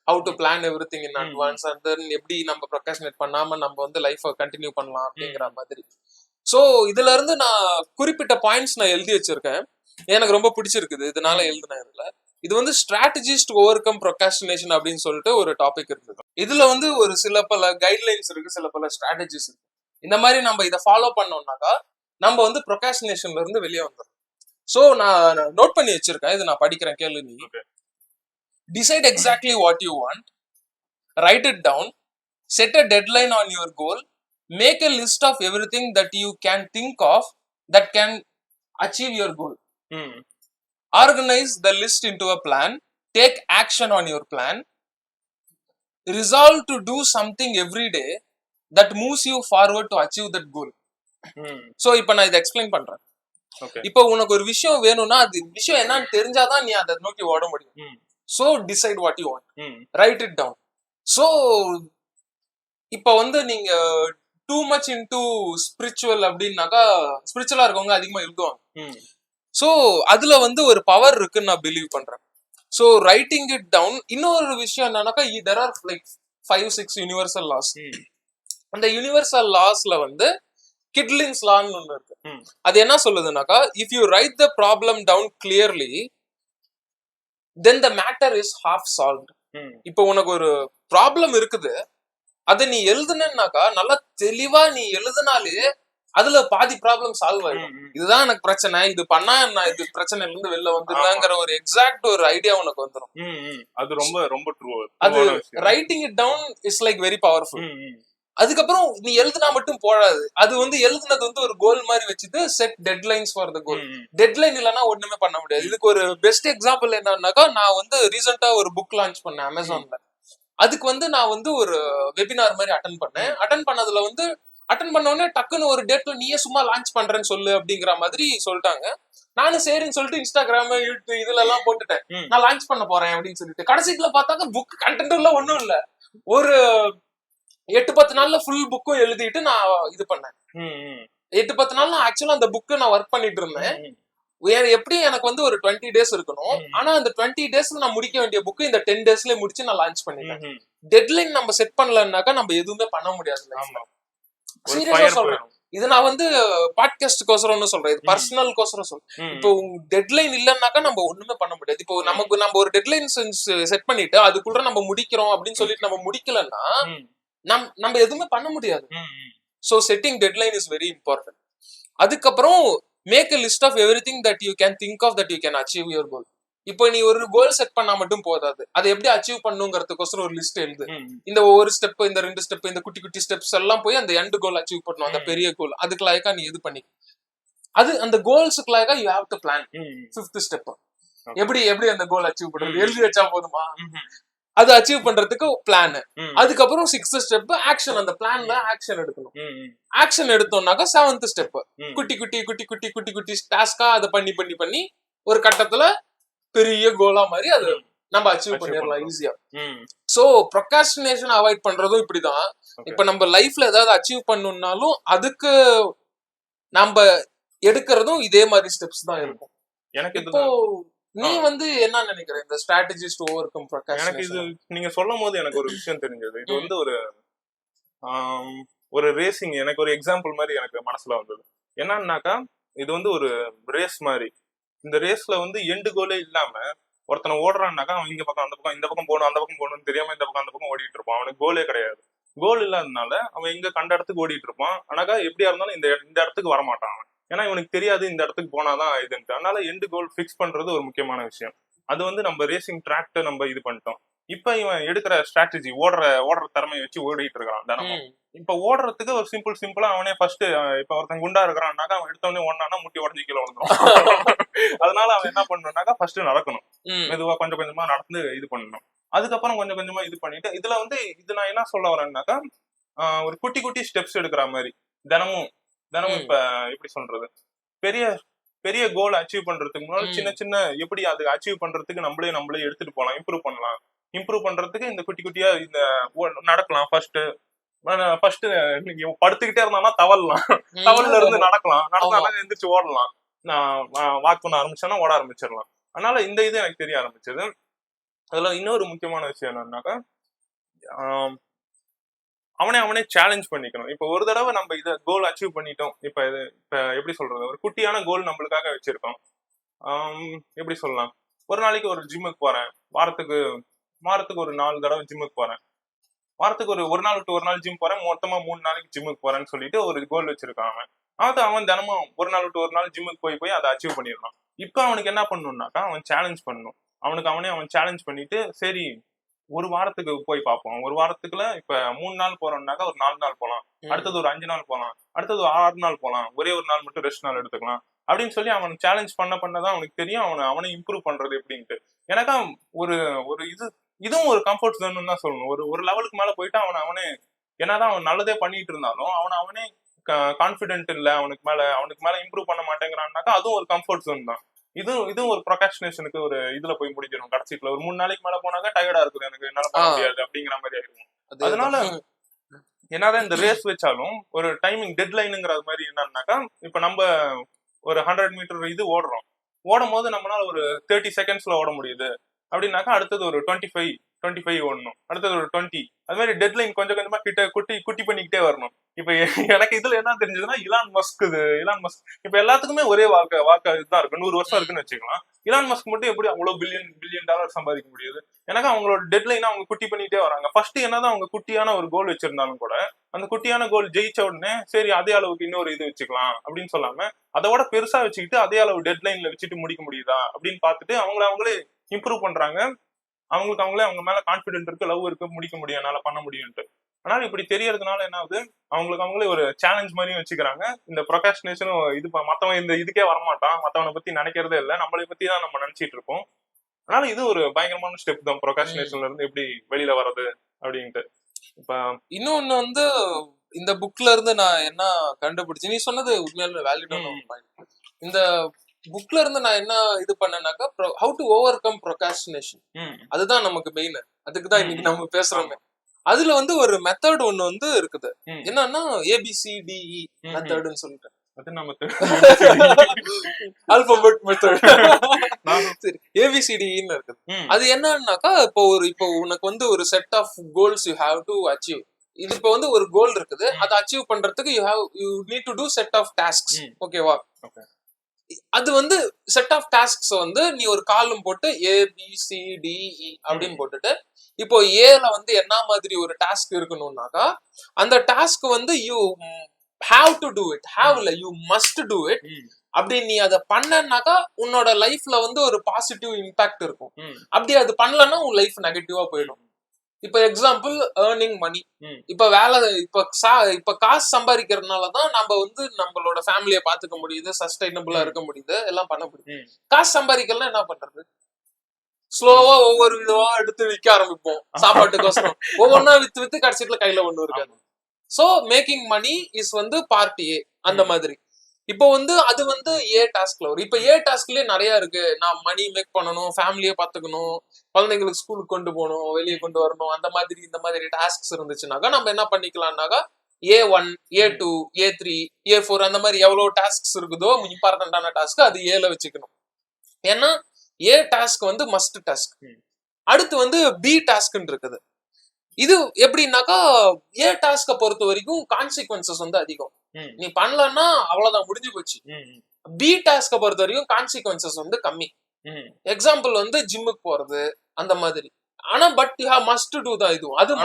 how to plan everything in advance, and then எப்படி நம்ம ப்ரொகாஸ்டினேட் பண்ணாம நம்ம வந்து லைஃபை கண்டினியூ பண்ணலாம் அப்படிங்கிற மாதிரி. சோ இதுல இருந்து நான் குறிப்பிட்ட பாயிண்ட்ஸ் நான் எழுதி வச்சிருக்கேன். எனக்கு ரொம்ப பிடிச்சிருக்குது, இதனால எழுதுனேன். இது வந்து strategies to overcome procrastination அப்படின்னு சொல்லிட்டு ஒரு டாபிக் இருக்குது. இதுல வந்து ஒரு சில பல கைட்லைன்ஸ் இருக்கு, சில பல ஸ்ட்ராட்டஜிஸ் இருக்கு. இந்த மாதிரி நம்ம இதை ஃபாலோ பண்ணோம்னாக்கா நம்ம வந்து ப்ரொகாஸ்டினேஷன்ல இருந்து வெளியே வந்துடும். சோ நான் நோட் பண்ணி வச்சிருக்கேன், இது நான் படிக்கிறேன், கேளு நீ. Decide exactly what you want, write it down, set a deadline on your goal, make a list of everything that you can think of that can achieve your goal. Organize the list into a plan, take action on your plan, resolve to do something every day that moves you forward to achieve that goal. So இப்ப நான் இதை explain பண்றேன். இப்போ உனக்கு ஒரு விஷயம் வேணும்னா அது விஷயம் என்னன்னு தெரிஞ்சாதான் நீ அதை நோக்கி ஓட முடியும். So decide what you want, write it down. So இப்ப வந்து நீங்க too much into spiritual அப்படின்னாக்கா ஸ்பிரிச்சுவலா இருக்கவங்க அதிகமா எழுதுவாங்க. சோ அதுல வந்து ஒரு பவர் இருக்குன்னு நான் பிலீவ் பண்றேன். So writing it down. இன்னொரு விஷயம் என்னன்னாக்கா there are like 5-6 universal laws. அந்த யூனிவர்சல் லாஸ்ல வந்து கிட்லிங்ஸ் லான்னு ஒண்ணு இருக்கு. அது என்ன சொல்லுதுன்னாக்கா, if you write the problem down clearly then the matter is half solved. இப்போ உனக்கு ஒரு ப்ராப்ளம் இருக்குது, அதை நீ எழுதுனாக்கா நல்லா தெளிவா நீ எழுதுனாலே அதுல பாதி ப்ராப்ளம் சால்வ் ஆயிடும். இதுதான் எனக்கு பிரச்சனை, இது பண்ணா நான் இது பிரச்சனைல இருந்து வெளில வந்துடலாங்கிற ஒரு எக்ஸாக்ட் ஒரு ஐடியா உனக்கு வந்துடும். அது ரொம்ப ரொம்ப ட்ரூ. அது writing it down is like very powerful. அதுக்கப்புறம் நீ எழுதுனா மட்டும் போடாது, அது வந்து எழுதுனது வந்து ஒரு கோல் மாதிரி வச்சுட்டு set deadlines for the goal. Deadline இல்லைன்னா ஒண்ணுமே பண்ண முடியாது. இதுக்கு ஒரு பெஸ்ட் எக்ஸாம்பிள் என்னன்னாக்கா, நான் வந்து ரீசெண்டா ஒரு புக் லான்ச் பண்ணேன் அமேசான்ல. அதுக்கு வந்து நான் வந்து ஒரு வெபினார் மாதிரி அட்டன் பண்ணேன். அட்டன் பண்ணதுல வந்து அட்டன் பண்ண உடனே டக்குன்னு ஒரு டேட்ல நீயே சும்மா லான்ச் பண்றேன்னு சொல்லு அப்படிங்கிற மாதிரி சொல்லிட்டாங்க. நானும் சரின்னு சொல்லிட்டு இன்ஸ்டாகிராம், யூடியூப் இதுல எல்லாம் போட்டுட்டேன், நான் லான்ச் பண்ண போறேன் அப்படின்னு சொல்லிட்டு. கடைசிக்குள்ள பார்த்தாக்க புக் கண்டென்ட் இல்ல, ஒண்ணும் இல்ல. ஒரு 8-10 நாள்ல ஃபுல் புக்கும் எழுதிட்டு நான் இது பண்ணேன். 8-10 நாள் நான் ஆக்சுவலா அந்த புக்கு நான் ஒர்க் பண்ணிட்டு இருந்தேன். எப்படி எனக்கு வந்து ஒரு 20 டேஸ் இருக்கணும். ஆனா அந்த 20 டேஸ்ல நான் முடிக்க வேண்டிய புக்கு இந்த 10 டேஸ்ல முடிச்சு நான் லான்ச் பண்ணிட்டேன். டெட்லைன் நம்ம செட் பண்ணலன்னாக்கா நம்ம எதுவுமே பண்ண முடியாது. சீரியஸா சொல்றேன். இது நான் வந்து பாட்காஸ்டுக்கோசரம் சொல்றேன், இது பர்சனல்கோசரம் சொல்றேன். இப்போ டெட்லைன் இல்லைன்னாக்கா நம்ம ஒண்ணுமே பண்ண முடியாது. இப்போ நம்ம ஒரு டெட்லைன் செட் பண்ணிட்டு அதுக்குள்ள நம்ம முடிக்கிறோம் அப்படின்னு சொல்லிட்டு நம்ம முடிக்கலன்னா நம்ம எதுவுமே பண்ண முடியாது. So setting deadline is very important. அதுக்கப்புறம் make a list of everything that you can think of that you can achieve your goal. இப்போ நீ ஒரு கோல் செட் பண்ணா மட்டும் போதாது, அதை எப்படி அச்சீவ் பண்ணுங்கிறதுக்கோசரம் ஒரு லிஸ்ட் எழுது. இந்த ஒவ்வொரு ஸ்டெப், இந்த 2 ஸ்டெப், இந்த குட்டி குட்டி ஸ்டெப்ஸ் எல்லாம் போய் அந்த எண்ட் கோல் அச்சீவ் பண்ணணும், அந்த பெரிய கோல். அதுக்கு லாயக்கா நீ இது பண்ணி அது அந்த கோல்ஸுக்கு லாயக்கா you have to plan. 5th step எப்படி அந்த கோல் அச்சீவ் பண்றது, எழுதி வச்சா போதுமா? அது அச்சீவ் பண்றதுக்கு பிளான். அதுக்கப்புறம் 6th ஸ்டெப் ஆக்ஷன். அந்த பிளான்ல ஆக்ஷன் எடுக்கணும். ஆக்ஷன் எடுத்தோம்னாக்கா 7th ஸ்டெப் குட்டி குட்டி குட்டி குட்டி குட்டி குட்டி டாஸ்கா அதை பண்ணி பண்ணி பண்ணி ஒரு கட்டத்துல பெரிய கோலா மாதிரி அது நம்ம அச்சீவ் பண்ணிடலாம் ஈஸியா. சோ ப்ரொக்ராஸ்டினேஷன் அவாய்ட் பண்றதும் இப்படிதான். இப்ப நம்ம லைஃப்ல ஏதாவது அச்சீவ் பண்ணணும்னாலும் அதுக்கு நம்ம எடுக்கிறதும் இதே மாதிரி ஸ்டெப்ஸ் தான் இருக்கும். எனக்கு இப்போ நீ வந்து என்ன நினைக்கிற இந்த ஸ்ட்ராட்டஜிஸ் டு ஓவர்கம் ப்ரொக்ராஸ்டினேஷன்? எனக்கு இது நீங்க சொல்லும் போது எனக்கு ஒரு விஷயம் தெரிஞ்சது. இது வந்து ஒரு ரேசிங், எனக்கு ஒரு எக்ஸாம்பிள் மாதிரி எனக்கு மனசுல வந்தது. என்னன்னாக்கா இது வந்து ஒரு ரேஸ் மாதிரி. இந்த ரேஸ்ல வந்து எண்டு கோலே இல்லாம ஒருத்தனை ஓடுறான்னாக்கா அவன் இங்க பக்கம் அந்த பக்கம் இந்த பக்கம் போகணும் அந்த பக்கம் போகணும்னு தெரியாம இந்த பக்கம் அந்த பக்கம் ஓடிட்டு இருப்பான். அவனுக்கு கோலே கிடையாது. கோல் இல்லாதனால அவன் இங்க கண்ட இடத்துக்கு ஓடிட்டு இருப்பான். ஆனாக்கா எப்படியா இருந்தாலும் இந்த இடத்துக்கு வரமாட்டான் அவன். ஏன்னா இவனுக்கு தெரியாது இந்த இடத்துக்கு போனாதான் இதுன்ட்டு. அதனால எண்டு கோல் ஃபிக்ஸ் பண்றது ஒரு முக்கியமான விஷயம். அது வந்து நம்ம ரேசிங் ட்ராக்ட நம்ம இது பண்ணிட்டோம். இப்ப இவன் எடுக்கிற ஸ்ட்ராட்டஜி ஓடுற திறமையை வச்சு ஓடிட்டு இருக்கான் தினமும். இப்ப ஓடுறதுக்கு ஒரு சிம்பிளா அவனே ஃபர்ஸ்ட், இப்ப ஒருத்தன் குண்டா இருக்கிறான்னாக்கா அவன் எடுத்தவனே ஓடினானா முட்டி உடஞ்சி கீழே வந்துடும். அதனால அவன் என்ன பண்ணணும்னாக்கா ஃபர்ஸ்ட் நடக்கணும், மெதுவா கொஞ்சம் கொஞ்சமா நடந்து இது பண்ணணும். அதுக்கப்புறம் கொஞ்சம் கொஞ்சமா இது பண்ணிட்டு இதுல வந்து இது நான் என்ன சொல்ல வரேன்னாக்கா ஒரு குட்டி குட்டி ஸ்டெப்ஸ் எடுக்கிற மாதிரி தினமும் இப்ப எப்படி சொல்றது, பெரிய பெரிய கோல் அச்சீவ் பண்றதுக்கு முன்னாடி சின்ன சின்ன எப்படி அது அச்சீவ் பண்றதுக்கு நம்மளே எடுத்துட்டு போகலாம், இம்ப்ரூவ் பண்ணலாம். இம்ப்ரூவ் பண்றதுக்கு இந்த குட்டி குட்டியா இந்த நடக்கலாம். ஃபர்ஸ்ட் நீங்க படுத்துக்கிட்டே இருந்தானா தவல்ல இருந்து நடக்கலாம், நடந்தாலும் எந்திரிச்சு ஓடலாம். வாக் பண்ண ஆரம்பிச்சோன்னா ஓட ஆரம்பிச்சிடலாம். அதனால இந்த இது எனக்கு தெரிய ஆரம்பிச்சது. அதுல இன்னொரு முக்கியமான விஷயம் என்னன்னாக்கா அவனே சேலஞ்ச் பண்ணிக்கணும். இப்ப ஒரு தடவை நம்ம இதை கோல் அச்சீவ் பண்ணிட்டோம். இப்ப எப்படி சொல்றது, ஒரு குட்டியான கோல் நம்மளுக்காக வச்சிருக்கோம். எப்படி சொல்லலாம், ஒரு நாளைக்கு ஒரு ஜிம்முக்கு போறேன், வாரத்துக்கு ஒரு 4 தடவை ஜிம்முக்கு போறேன், வாரத்துக்கு ஒரு நாள் விட்டு ஒரு நாள் ஜிம் போறேன், மொத்தமா 3 நாளைக்கு ஜிம்முக்கு போறேன்னு சொல்லிட்டு ஒரு கோல் வச்சிருக்கான் அவன் தினமும் ஒரு நாள் விட்டு ஒரு நாள் ஜிம்முக்கு போய் அதை அச்சீவ் பண்ணிடலாம். இப்ப அவனுக்கு என்ன பண்ணணும்னாக்கா அவன் சேலஞ்ச் பண்ணணும். அவன் சேலஞ்ச் பண்ணிட்டு சரி ஒரு வாரத்துக்கு போய் பார்ப்போம். ஒரு வாரத்துக்குள்ள இப்ப 3 நாள் போறோம்னாக்கா ஒரு 4 நாள் போலாம், அடுத்தது ஒரு 5 நாள் போலாம், அடுத்தது ஒரு 6 நாள் போலாம், ஒரே ஒரு நாள் மட்டும் ரெஸ்ட் நாள் எடுத்துக்கலாம் அப்படின்னு சொல்லி அவன் சேலஞ்ச் பண்ணதான் அவனுக்கு தெரியும் அவனை இம்ப்ரூவ் பண்றது எப்படின்ட்டு. எனக்கா ஒரு இதுவும் ஒரு கம்ஃபர்ட் ஜோன் தான் சொல்லணும். ஒரு லெவலுக்கு மேல போயிட்டு அவனே என்னதான் அவன் நல்லதே பண்ணிட்டு இருந்தாலும் அவனே கான்பிடென்ட் இல்ல, அவனுக்கு மேல இம்ப்ரூவ் பண்ண மாட்டேங்கிறான்னாக்கா அதுவும் ஒரு கம்ஃபர்ட் ஜோன் தான். இதுவும் ஒரு ப்ரொக்ராஸ்டினேஷனுக்கு ஒரு இதுல போய் முடிஞ்சிடும். கடைசிக்குள்ள ஒரு 3 நாளைக்கு மேல போனாக்கா டயர்டா இருக்குது, எனக்கு என்னால பண்ண முடியாது அப்படிங்கிற மாதிரி ஆயிருக்கும். அதனால என்னதான் இந்த ரேஸ் வச்சாலும் ஒரு டைமிங் டெட்லைனுங்கிற மாதிரி என்னன்னாக்கா இப்ப நம்ம ஒரு 100 மீட்டர் இது ஓடும் போது நம்மளால ஒரு 30 செகண்ட்ஸ்ல ஓட முடியுது அப்படின்னாக்கா அடுத்தது ஒரு 25 ஓடணும், அடுத்தது ஒரு 20. அது மாதிரி டெட்லைன் கொஞ்சம் கொஞ்சமா குட்டி பண்ணிக்கிட்டே வரணும். இப்ப எனக்கு இதுல என்ன தெரிஞ்சதுன்னா இலான் மஸ்க் இப்ப எல்லாத்துக்குமே ஒரே வாக்கு இதுதான் இருக்கு. 100 வருஷம் இருக்குன்னு வச்சுக்கலாம். இலான் மஸ்க் மட்டும் எப்படி அவ்வளவு பில்லியன் டாலர் சம்பாதிக்க முடியுது? எனக்கு அவங்களோட டெட்லைன் அவங்க குட்டி பண்ணிட்டே வராங்க. ஃபர்ஸ்ட் என்னதான் அவங்க குட்டியான ஒரு கோல் வச்சிருந்தாலும் கூட அந்த குட்டியான கோல் ஜெயிச்ச உடனே சரி அதே அளவுக்கு இன்னொரு இது வச்சுக்கலாம் அப்படின்னு சொல்லாம அதோட பெருசா வச்சுக்கிட்டு அதே அளவு டெட்லைன்ல வச்சுட்டு முடிக்க முடியுதா அப்படின்னு பார்த்துட்டு அவங்களே இம்ப்ரூவ் பண்றாங்க. அவங்க மேல கான்பிடென்ட் இருக்கு, லவ் இருக்கு, முடிக்க முடியும், என்னால பண்ண முடியும்ட்டு. ஆனால் இப்படி தெரியறதுனால என்ன ஆகுது, அவங்களே ஒரு சேலஞ்ச் மாதிரியும் வச்சுக்கிறாங்க. இந்த ப்ரொக்ராஸ்டினேஷனும் இது மத்தவன் இந்த இதுக்கே வரமாட்டான், மத்தவனை பத்தி நினைக்கிறதே இல்லை, நம்மளை பத்தி தான் நம்ம நினைச்சிட்டு இருக்கோம். அதனால இது ஒரு பயங்கரமான ஸ்டெப் தான் ப்ரொக்ராஸ்டினேஷன்ல இருந்து எப்படி வெளியில வர்றது அப்படின்ட்டு. இப்ப இன்னொன்னு வந்து இந்த புக்ல இருந்து நான் என்ன கண்டுபிடிச்சு, நீ சொன்னது உண்மையாலுமே வேலிடான ஒரு பாயிண்ட். இந்த புக்ல இருந்து நான் என்ன இது பண்ணேனாக்கா, how to overcome procrastination, அதுதான் நமக்கு மெயின். அதுக்கு தான் இன்னைக்கு நம்ம பேசுறோமே. அதுல வந்து ஒரு மெத்தட் ஒண்ணு வந்து இருக்குது, என்னன்னா ABCDE மெத்தட்னு சொல்லிட்டு ஆல்பபெட் மெத்தட். சரி, ABCDன்னு இருக்குது. அது என்னன்னாக்கா, இப்போ உனக்கு வந்து ஒரு set of goals you have to achieve. இது இப்போ வந்து ஒரு கோல் இருக்குது, அதை அச்சீவ் பண்றதுக்கு you need to do set of tasks. ஓகேவா? அது வந்து செட் ஆஃப் டாஸ்க்ஸ் வந்து நீ ஒரு காலம் போட்டு ABCDE அப்படின்னு போட்டுட்டு, இப்போ ஏல வந்து என்ன மாதிரி ஒரு டாஸ்க் இருக்கணும்னாக்கா, அந்த டாஸ்க் வந்து you have to do it, have இல்ல யூ மஸ்ட் டூ இட். அப்படி நீ அதை பண்ணனாக்கா உன்னோட லைஃப்ல வந்து ஒரு பாசிட்டிவ் இம்பாக்ட் இருக்கும். அப்படி அது பண்ணலன்னா உன் லைஃப் நெகட்டிவா போயிடும். இப்ப எக்ஸாம்பிள் ஏர்னிங் மணி. இப்ப வேலை, இப்ப காசு சம்பாதிக்கிறதுனாலதான் நம்ம வந்து நம்மளோட ஃபேமிலியை பாத்துக்க முடியுது, சஸ்டைனபிளா இருக்க முடியுது, எல்லாம் பண்ண முடியுது. காசு சம்பாதிக்கலாம் என்ன பண்றது? ஸ்லோவா ஒவ்வொரு விதமா எடுத்து விற்க ஆரம்பிப்போம் சாப்பாட்டுக்கோசரம். ஒவ்வொன்னா வித்து கடைசியில கையில ஒண்ணு இருக்காது. சோ மேக்கிங் மணி இஸ் வந்து பார்ட் ஏ. அந்த மாதிரி இப்போ வந்து அது வந்து ஏ டாஸ்க்ல வரும். இப்ப ஏ டாஸ்க்லயே நிறைய இருக்கு. நான் மணி மேக் பண்ணணும், ஃபேமிலியை பாத்துக்கணும், குழந்தைங்களுக்கு ஸ்கூலுக்கு கொண்டு போகணும், வெளியே கொண்டு வரணும், அந்த மாதிரி இந்த மாதிரி டாஸ்க்ஸ் இருந்துச்சுனாக்கா நம்ம என்ன பண்ணிக்கலாம்னாக்கா, A1, A2, A3, A4 அந்த மாதிரி எவ்வளவு டாஸ்க்ஸ் இருக்குதோ இம்பார்ட்டன்டான டாஸ்க் அது ஏல வச்சுக்கணும். ஏன்னா ஏ டாஸ்க் வந்து மஸ்ட் டாஸ்க். அடுத்து வந்து பி டாஸ்க்ன்னு இருக்குது. இது எப்படின்னாக்கா, ஏ டாஸ்க பொறுத்த வரைக்கும் கான்சிக்வன்சஸ் வந்து அதிகம். நீ பண்ணலன்னா அவ்வளவுதான், முடிஞ்சு போச்சு. பி டாஸ்க பொறுத்த வரைக்கும் கான்சிக்வன்சஸ் வந்து கம்மி. எக்ஸாம்பிள் வந்து ஜிம்முக்கு போறது அந்த மாதிரி. ஆனா but you have must to தான். இதுவும் அது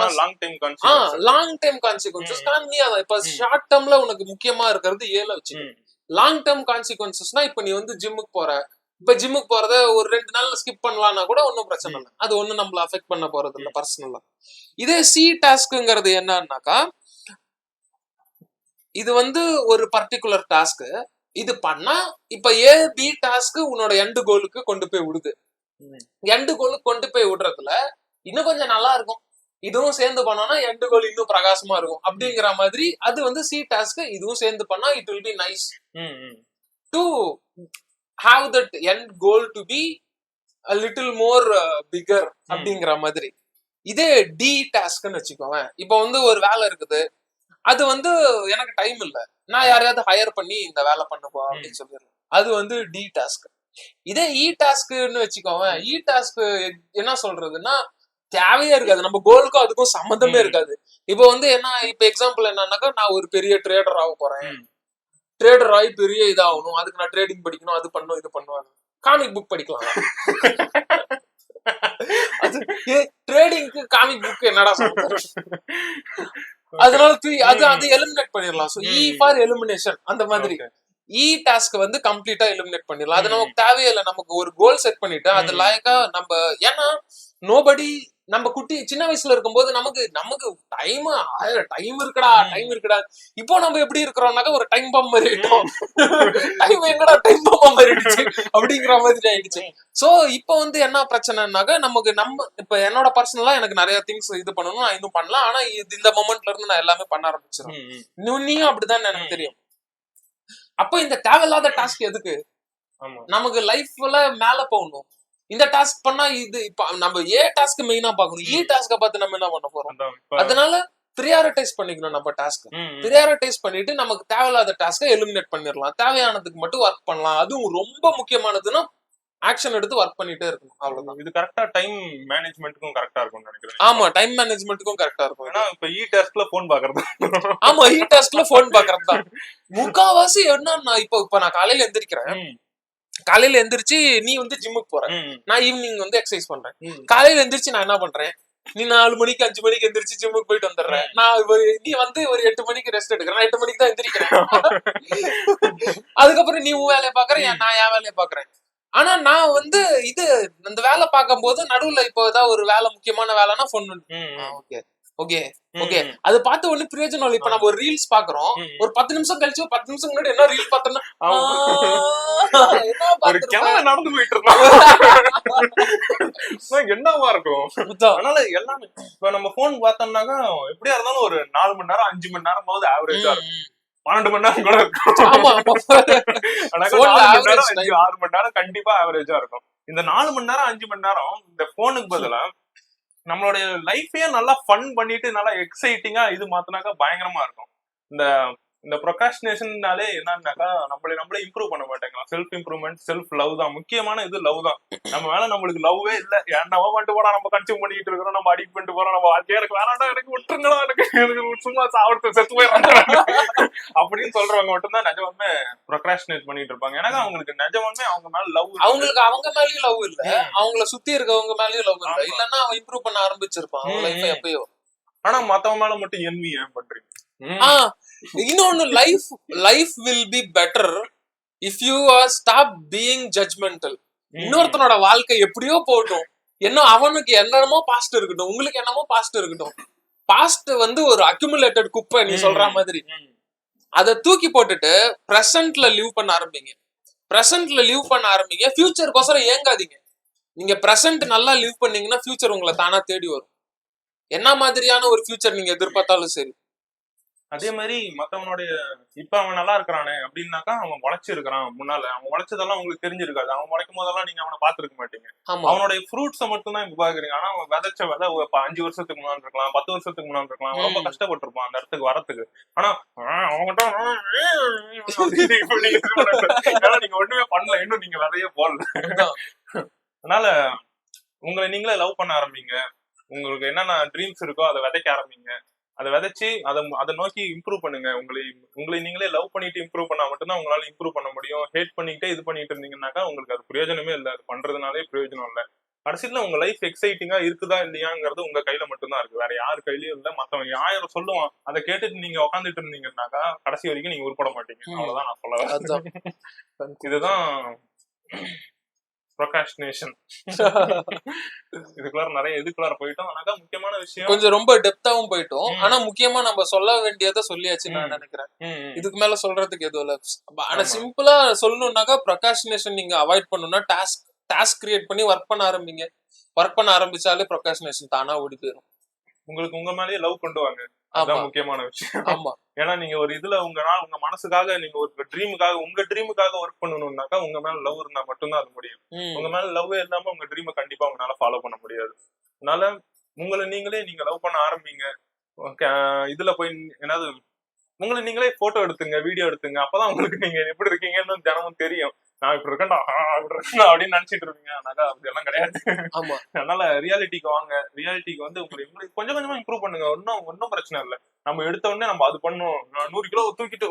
லாங் டைம் கான்சிக்வன்சஸ் கம்மியா தான். இப்ப ஷார்ட் டேர்ம்ல உனக்கு முக்கியமா இருக்கிறது ஏல வச்சு. லாங் டேர்ம் கான்சிக்வன்சஸ்னா, இப்ப நீ வந்து ஜிம்முக்கு போற, இப்ப ஜிம்முக்கு போறத ஒரு 2 நாள்ல ஸ்கிப் பண்ணலாம்னா கூட ஒன்னும் பிரச்சனை இல்லை. அது ஒன்னும் நம்மள அஃபெக்ட் பண்ண போறது இல்லை பர்சனலா. இதே சி டாஸ்க்ங்கிறது என்னன்னாக்கா, இது வந்து ஒரு பர்டிகுலர் டாஸ்க். இது பண்ணா இப்ப ஏ பி டாஸ்க் உன்னோட எண்டு கோலுக்கு கொண்டு போய் விடுது. எண்டு கோலுக்கு கொண்டு போய் விடுறதுல இன்னும் கொஞ்சம் நல்லா இருக்கும், இதுவும் சேர்ந்து பண்ணோம்னா எண்டு கோல் இன்னும் பிரகாசமா இருக்கும் அப்படிங்கிற மாதிரி. அது வந்து சி டாஸ்க். இதுவும் சேர்ந்து பண்ணா it will be nice to have that end goal to be a little more bigger அப்படிங்கிற மாதிரி. இதே டி டாஸ்க்னு வச்சுக்கோங்க. இப்போ வந்து ஒரு வேலை இருக்குது, அது வந்து எனக்கு டைம் இல்ல, நான் யாரையாவது ஹையர் பண்ணி இந்த வேலை பண்ணுப்பா அப்படின்னு சொல்லிடலாம், அது வந்து டி டாஸ்க். இதே இ டாஸ்க்னு வச்சுக்கோங்க. இ டாஸ்க் என்ன சொல்றதுன்னா, தேவையே இருக்காது, நம்ம கோலுக்கும் அதுக்கும் சம்மந்தமே இருக்காது. இப்போ வந்து என்ன, இப்ப எக்ஸாம்பிள் என்னன்னாக்கா, நான் ஒரு பெரிய ட்ரேடர் ஆக போறேன், ட்ரேடர் ஆகி பெரிய இதாகணும், அதுக்கு நான் ட்ரேடிங் படிக்கணும், அது பண்ணும் இது பண்ணுவேன். காமிக் புக் படிக்கலாம். ட்ரேடிங்க்கு காமிக் புக் என்னடா சொல்றது? அதனால அது எலிமினேட் பண்ணிடலாம். So E for elimination. அந்த மாதிரி இ டாஸ்க் வந்து கம்ப்ளீட்டா எலிமினேட் பண்ணிடலாம். அது நமக்கு தேவையில்லை. நமக்கு ஒரு கோல் செட் பண்ணிட்டு அது லாயக்கா நம்ம, ஏன்னா நோபடி, நம்ம குட்டி சின்ன வயசுல இருக்கும்போது நமக்கு டைம் இருக்குடா. இப்போ நம்ம எப்படி இருக்கிறோம்னாக்கா, ஒரு டைம் பாம் மாதிரி டைம் எங்கடா டைம் பாம் மாறிடுச்சு அப்படிங்கிற மாதிரி ஆயிடுச்சு. சோ இப்போ வந்து என்ன பிரச்சனைனாக்கா, நமக்கு இப்ப என்னோட பர்சனலா எனக்கு நிறைய திங்ஸ் இது பண்ணணும், நான் இன்னும் பண்ணலாம். ஆனா இந்த மொமெண்ட்ல இருந்து நான் எல்லாமே பண்ண ஆரம்பிச்சிடும். நீயும் அப்படிதான் எனக்கு தெரியும். அப்போ இந்த தேவையில்லாத டாஸ்க் எதுக்கு? நமக்கு லைஃப்ல மேல போகணும். இந்த டாஸ்க் பண்ணா இது நம்ம ஏ டாஸ்க் மெயினா பாக்கணும். இ டாஸ்க பார்த்து நம்ம என்ன பண்ண போறோம்? அதனால பிரியாரிட்டைஸ் பண்ணிக்கணும். நம்ம டாஸ்க் பிரியாரிட்டைஸ் பண்ணிட்டு நமக்கு தேவையில்லாத டாஸ்க எலிமினேட் பண்ணிடலாம். தேவையானதுக்கு மட்டும் ஒர்க் பண்ணலாம். அதுவும் ரொம்ப முக்கியமானதுன்னா ஆக்ஷன் எடுத்து ஒர்க் பண்ணிட்டே இருக்கணும். அவ்வளவுதான். இது கரெக்டா டைம் மேனேஜ்மெண்ட்டுக்கும் கரெக்டா இருக்கும் நினைக்கிறேன். ஆமா, டைம் மேனேஜ்மெண்ட்டுக்கும் கரெக்டா இருக்கும். ஏன்னா இப்ப இ டாஸ்க்ல போன் பாக்குறது. ஆமா, இ டாஸ்க்ல போன் பாக்குறது தான் முக்காவாசி. என்னன்னா இப்ப நான் காலையில எந்திரிக்கிறேன், காலையில எந்திரிச்சு நீ வந்து ஜிம்முக்கு போற, நான் ஈவினிங் வந்து எக்ஸசைஸ் பண்றேன். காலையில எந்திரிச்சு நான் என்ன பண்றேன், நீ 4 மணிக்கு 5 மணிக்கு எந்திரிச்சு ஜிம்முக்கு போயிட்டு வந்துடுறேன். நான் நீ வந்து ஒரு 8 மணிக்கு ரெஸ்ட் எடுக்கிறேன், நான் 8 மணிக்கு தான் எந்திரிக்கிறேன். அதுக்கப்புறம் நீ உன் வேலையை பாக்குறேன், நான் என் வேலையை பாக்குறேன். ஆனா நான் வந்து இந்த வேலை பார்க்கும் போது நடுவுல இப்போ ஏதாவது ஒரு வேலை, முக்கியமான வேலைன்னா போன், ஓகே ஓகே ஓகே, அது பார்த்த உடனே பிரயோஜனம் இல்லை. இப்ப நம்ம ஒரு ரீல்ஸ் பாக்குறோம், ஒரு 10 நிமிஷம் கழிச்சு 10 நிமிஷம் முன்னாடி என்ன ரீல் பார்த்தோம்னா ஒரு கிழமை நடந்து போயிட்டு இருக்கோம், என்னவா இருக்கும். அதனால எல்லாமே இப்ப நம்ம போன் பார்த்தோம்னாக்கா எப்படியா இருந்தாலும் ஒரு 4 மணி நேரம் 5 மணி நேரம் போது ஆவரேஜா இருக்கும். 12 மணி நேரம் கூட இருக்கும். 6 மணி நேரம் கண்டிப்பா ஆவரேஜா இருக்கும். இந்த 4 மணி நேரம் 5 மணி நேரம் இந்த போனுக்கு பதிலா நம்மளுடைய லைஃபே நல்லா ஃபன் பண்ணிட்டு நல்லா எக்ஸைட்டிங்கா இது மாத்தினாக்கா பயங்கரமா இருக்கும். இந்த இந்த ப்ரொகாஸ்டினேஷன்னாலே என்னன்னாக்கா நம்மளே இம்ப்ரூவ் பண்ண மாட்டேங்க. செல்ஃப் இம்ப்ரூவ்மெண்ட், செல்ஃப் லவ் தான் முக்கியமான இது. லவ் தான். நம்ம மேல நம்மளுக்கு லவ்வே இல்ல, என்னவோ பண்ணிட்டு போனா, நம்ம கன்சியூம் பண்ணிட்டு இருக்கிறோம், நம்ம அடிக்ட் பண்ணிட்டு போறோம், நம்ம வாழ்க்கையே எனக்கு வேணாண்டா, எனக்கு விட்டுருங்களா, எனக்கு சும்மா சாப்பிட்டு செத்து போயிடறாங்க அப்படின்னு சொல்றவங்க மட்டும்தான் நிஜமே ப்ரொகாஸ்டினேட் பண்ணிட்டு இருப்பாங்க. எனக்கு அவங்களுக்கு நிஜமே அவங்க மேல லவ், அவங்களுக்கு அவங்க மேலயும் லவ் இல்ல, அவங்கள சுத்தி இருக்கவங்க மேலயும் லவ் இல்ல. இல்லன்னா அவன் இம்ப்ரூவ் பண்ண ஆரம்பிச்சிருப்பான் அவன் லைஃப் எப்பயோ. ஆனா மத்தவங்க மேல மட்டும் என்வி ஏன் பண்றீங்க? இன்னொன்னு, life will be better if you are stop being judgmental. இன்னொருத்தனோட வாழ்க்கை எப்படியோ போகட்டும், என்ன அவனுக்கு என்னமோ பாஸ்ட் இருக்கட்டும், உங்களுக்கு என்னமோ பாஸ்ட் இருக்கட்டும். பாஸ்ட் வந்து ஒரு அக்யூமுலேட்டட் குப்பை, நீ சொல்ற மாதிரி. அதை தூக்கி போட்டுட்டு பிரசன்ட்ல லிவ் பண்ண ஆரம்பிங்க. ஃபியூச்சருக்கோசரம் ஏங்காதீங்க. நீங்க பிரசன்ட் நல்லா லிவ் பண்ணீங்கன்னா ஃபியூச்சர் உங்களை தானா தேடி வரும். என்ன மாதிரியான ஒரு ஃபியூச்சர் நீங்க எதிர்பார்த்தாலும் சரி. அதே மாதிரி மத்தவனுடைய இப்ப அவன் நல்லா இருக்கிறானே அப்படின்னாக்கா அவன் உழைச்சிருக்கிறான். முன்னால அவன் உழைச்சதெல்லாம் உங்களுக்கு தெரிஞ்சிருக்காது. அவன் உழைக்கும் போதெல்லாம் நீங்க அவனை பாத்துருக்க மாட்டீங்க. அவனுடைய ஃப்ரூட்ஸை மட்டும் தான் இப்ப பாக்குறீங்க. ஆனா அவன் விதைச்ச விதை 5 வருஷத்துக்கு முன்னாடி இருக்கலாம், 10 வருஷத்துக்கு முன்னாடி இருக்கலாம். ரொம்ப கஷ்டப்பட்டிருப்பான் அந்த இடத்துக்கு வரத்துக்கு. ஆனா அவங்ககிட்ட நீங்க ஒண்ணுமே பண்ணல, இன்னும் நீங்க விதைய போடல. அதனால உங்களை நீங்களே லவ் பண்ண ஆரம்பிங்க. உங்களுக்கு என்னென்ன ட்ரீம்ஸ் இருக்கோ அதை விதைக்க ஆரம்பிங்க. அதை விதைச்சு அதை நோக்கி இம்ப்ரூவ் பண்ணுங்க. உங்களை நீங்களே லவ் பண்ணிட்டு இம்ப்ரூவ் பண்ணா மட்டும்தான் உங்களால இம்ப்ரூவ் பண்ண முடியும். ஹேட் பண்ணிட்டே இது பண்ணிட்டு இருந்தீங்கன்னாக்கா உங்களுக்கு அது பிரயோஜனமே இல்லை. அது பண்றதுனாலே பிரயோஜனம் இல்லை. கடைசியில உங்க லைஃப் எக்ஸைட்டிங்கா இருக்குதா இல்லையாங்கிறது உங்க கையில மட்டும்தான் இருக்கு, வேற யாரு கையிலயும் இல்லை. மத்தவங்க 1000 சொல்லுவான், அதை கேட்டுட்டு நீங்க உட்காந்துட்டு இருந்தீங்கன்னாக்கா கடைசி வரைக்கும் நீங்க உருப்பட மாட்டீங்க. அவ்வளவுதான் நான் சொல்ல. இதுதான் ப்ரொகாஸ்டினேஷன். இதுக்குள்ளார நிறைய இதுக்குள்ளார போயிட்டோம். ஆனாக்கா முக்கியமான விஷயம் கொஞ்சம் ரொம்ப டெப்தாவும் போயிட்டோம். ஆனா முக்கியமா நம்ம சொல்ல வேண்டியதை சொல்லியாச்சு நான் நினைக்கிறேன். இதுக்கு மேல சொல்றதுக்கு எதுவும் இல்ல. ஆனா சிம்பிளா சொல்லணும்னாக்கா ப்ரொகாஸ்டினேஷன் நீங்க அவாய்ட் பண்ணணும்னா டாஸ்க் கிரியேட் பண்ணி ஒர்க் பண்ண ஆரம்பிங்க. ஒர்க் பண்ண ஆரம்பிச்சாலே ப்ரொகாஸ்டினேஷன் தானா ஓடி போயிடும். உங்களுக்கு உங்க மேலேயே லவ் கொண்டு வாங்க. அதுதான் முக்கியமான விஷயம். ஆமா, ஏன்னா நீங்க ஒரு இதுல உங்க மனசுக்காக நீங்க ஒரு ட்ரீமுக்காக உங்க ட்ரீமுக்காக ஒர்க் பண்ணணும்னாக்கா உங்க மேல லவ் இருந்தா மட்டும்தான் அது முடியும். உங்க மேல லவ்வே இல்லாம உங்க ட்ரீமை கண்டிப்பா உங்களால ஃபாலோ பண்ண முடியாது. அதனால உங்களை நீங்களே நீங்க லவ் பண்ண ஆரம்பிங்க. இதுல போய் என்னது உங்களை நீங்களே போட்டோ எடுத்துங்க, வீடியோ எடுத்துங்க. அப்பதான் உங்களுக்கு நீங்க எப்படி இருக்கீங்கன்னு தினமும் தெரியும். நான் இப்படி இருக்கேன்டா அப்படின்னு நினைச்சிட்டு இருப்பீங்க. ஆனாக்கா அப்படி எல்லாம் கிடையாது. அதனால ரியாலிட்டிக்கு வாங்க. ரியாலிட்டிக்கு வந்து உங்களுக்கு கொஞ்சம் கொஞ்சமா இம்ப்ரூவ் பண்ணுங்க. ஒன்னும் பிரச்சனை இல்லை. நம்ம எடுத்த உடனே நம்ம அது பண்ணும் 100 கிலோ தூக்கிட்டு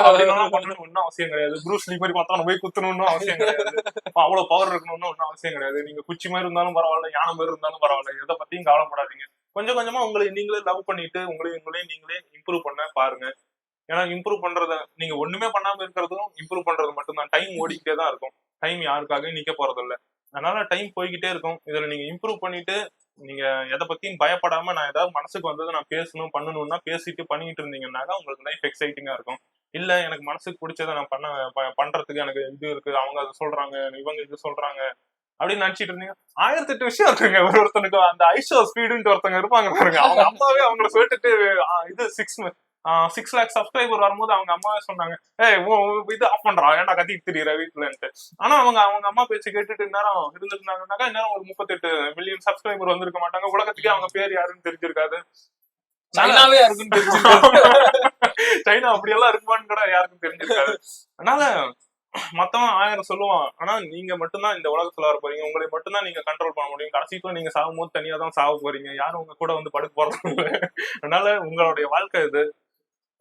அப்படின்னா பண்ணணும் ஒன்னும் அவசியம் கிடையாது. ப்ரூஸ் லீ மாதிரி பார்த்தா போய் குத்தணும்னு அவசியம் கிடையாது. அவ்வளவு பவர் இருக்கணும்னு ஒன்னும் அவசியம் கிடையாது. நீங்க குச்சி மாதிரி இருந்தாலும் பரவாயில்ல, யானை மாதிரி இருந்தாலும் பரவாயில்ல, எதை பத்தியும் கவலைப்படாதீங்க. கொஞ்சம் கொஞ்சமா உங்களை நீங்களே லவ் பண்ணிட்டு உங்களே நீங்களே இம்ப்ரூவ் பண்ண பாருங்க. ஏன்னா இம்ப்ரூவ் பண்றத நீங்க ஒண்ணுமே பண்ணாம இருக்கிறதும் இம்ப்ரூவ் பண்றது மட்டும்தான். டைம் ஓடிக்கிட்டே தான் இருக்கும். டைம் யாருக்காக நிக்க போறது இல்லை. அதனால டைம் போய்கிட்டே இருக்கும். இதுல நீங்க இம்ப்ரூவ் பண்ணிட்டு நீங்க எதை பத்தியும் பயப்படாம நான் ஏதாவது மனசுக்கு வந்தது நான் பேசணும் பண்ணணும்னா பேசிட்டு பண்ணிட்டு இருந்தீங்கன்னாக்கா உங்களுக்கு லைஃப் எக்ஸைட்டிங்கா இருக்கும். இல்ல எனக்கு மனசுக்கு பிடிச்சதை நான் பண்றதுக்கு எனக்கு இது இருக்கு, அவங்க அது சொல்றாங்க, இவங்க இது சொல்றாங்க அப்படின்னு நினைச்சிட்டு இருந்தீங்க. 1008 விஷயம் இருக்குங்க. ஒருத்தனுக்கு அந்த ஐஷோ ஸ்பீடுன்னு ஒருத்தங்க இருப்பாங்க பாருங்க. அவங்க அம்மாவே அவங்களை சொல்லிட்டு இது 6 lakhs சப்ஸ்கிரைபர் வரும்போது அவங்க அம்மாவே சொன்னாங்க, இது ஆஃப் பண்றா, ஏன்டா கத்திட்டு திரியிற வீட்டுலன்ட்டு. ஆனா அவங்க அம்மா பேச்சு கேட்டுட்டு நேரம் இருந்திருந்தாங்கன்னாக்கா நேரம் ஒரு 38 மில்லியன் சப்ஸ்கிரைபர் வந்திருக்க மாட்டாங்க. உலகத்துக்கே அவங்க பேர் யாருன்னு தெரிஞ்சிருக்காது. சைனாவே யாருக்கும் தெரிஞ்சிருக்காது. சைனா அப்படியெல்லாம் இருக்குமான்னு கூட யாருக்கும் தெரிஞ்சிருக்காது. அதனால மத்தவன் 1000 சொல்லுவான். ஆனா நீங்க மட்டும்தான் இந்த உலகத்துல வர போறீங்க. உங்களை மட்டும்தான் நீங்க கண்ட்ரோல் பண்ண முடியும். கடைசிக்குள்ள நீங்க சாகும் போது தனியா தான் சாக போறீங்க. யாரும் உங்க கூட வந்து படுக்க போறது இல்லை. அதனால உங்களுடைய வாழ்க்கை இது.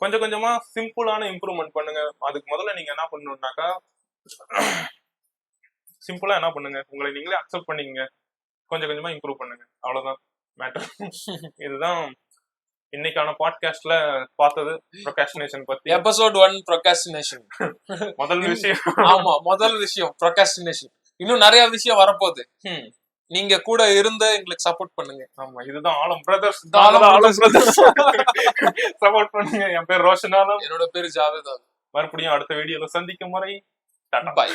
கொஞ்சம் கொஞ்சமா சிம்பிளான இம்ப்ரூவ்மெண்ட் பண்ணுங்க. அதுக்கு முதல்ல நீங்க என்ன பண்ணணும்னாக்கா சிம்பிளா என்ன பண்ணுங்க, உங்களை நீங்களே அக்செப்ட் பண்ணிக்கங்க. கொஞ்சம் கொஞ்சமா இம்ப்ரூவ் பண்ணுங்க. அவ்வளவுதான் மேட்டர். இதுதான் இன்னைக்கான பாட்காஸ்ட்ல பார்த்தது ப்ரொகாஸ்டினேஷன் பத்தி. எபிசோட் 1 ப்ரொகாஸ்டினேஷன் முதல் விஷயம். ஆமா, முதல் விஷயம் ப்ரொகாஸ்டினேஷன். இன்னும் நிறைய விஷயம் வரப்போகுது. நீங்க கூட இருந்து எங்களுக்கு சப்போர்ட் பண்ணுங்க. ஆமா, இதுதான் ஆலம் பிரதர்ஸ். ஆலம் ஆலம் பிரதர்ஸ் சப்போர்ட் பண்ணுங்க. என் பேர் ரோஷன் ஆலம். என்னோட பேரு ஜாவேத். மறுபடியும் அடுத்த வீடியோல சந்திக்கும் முறை பாய்.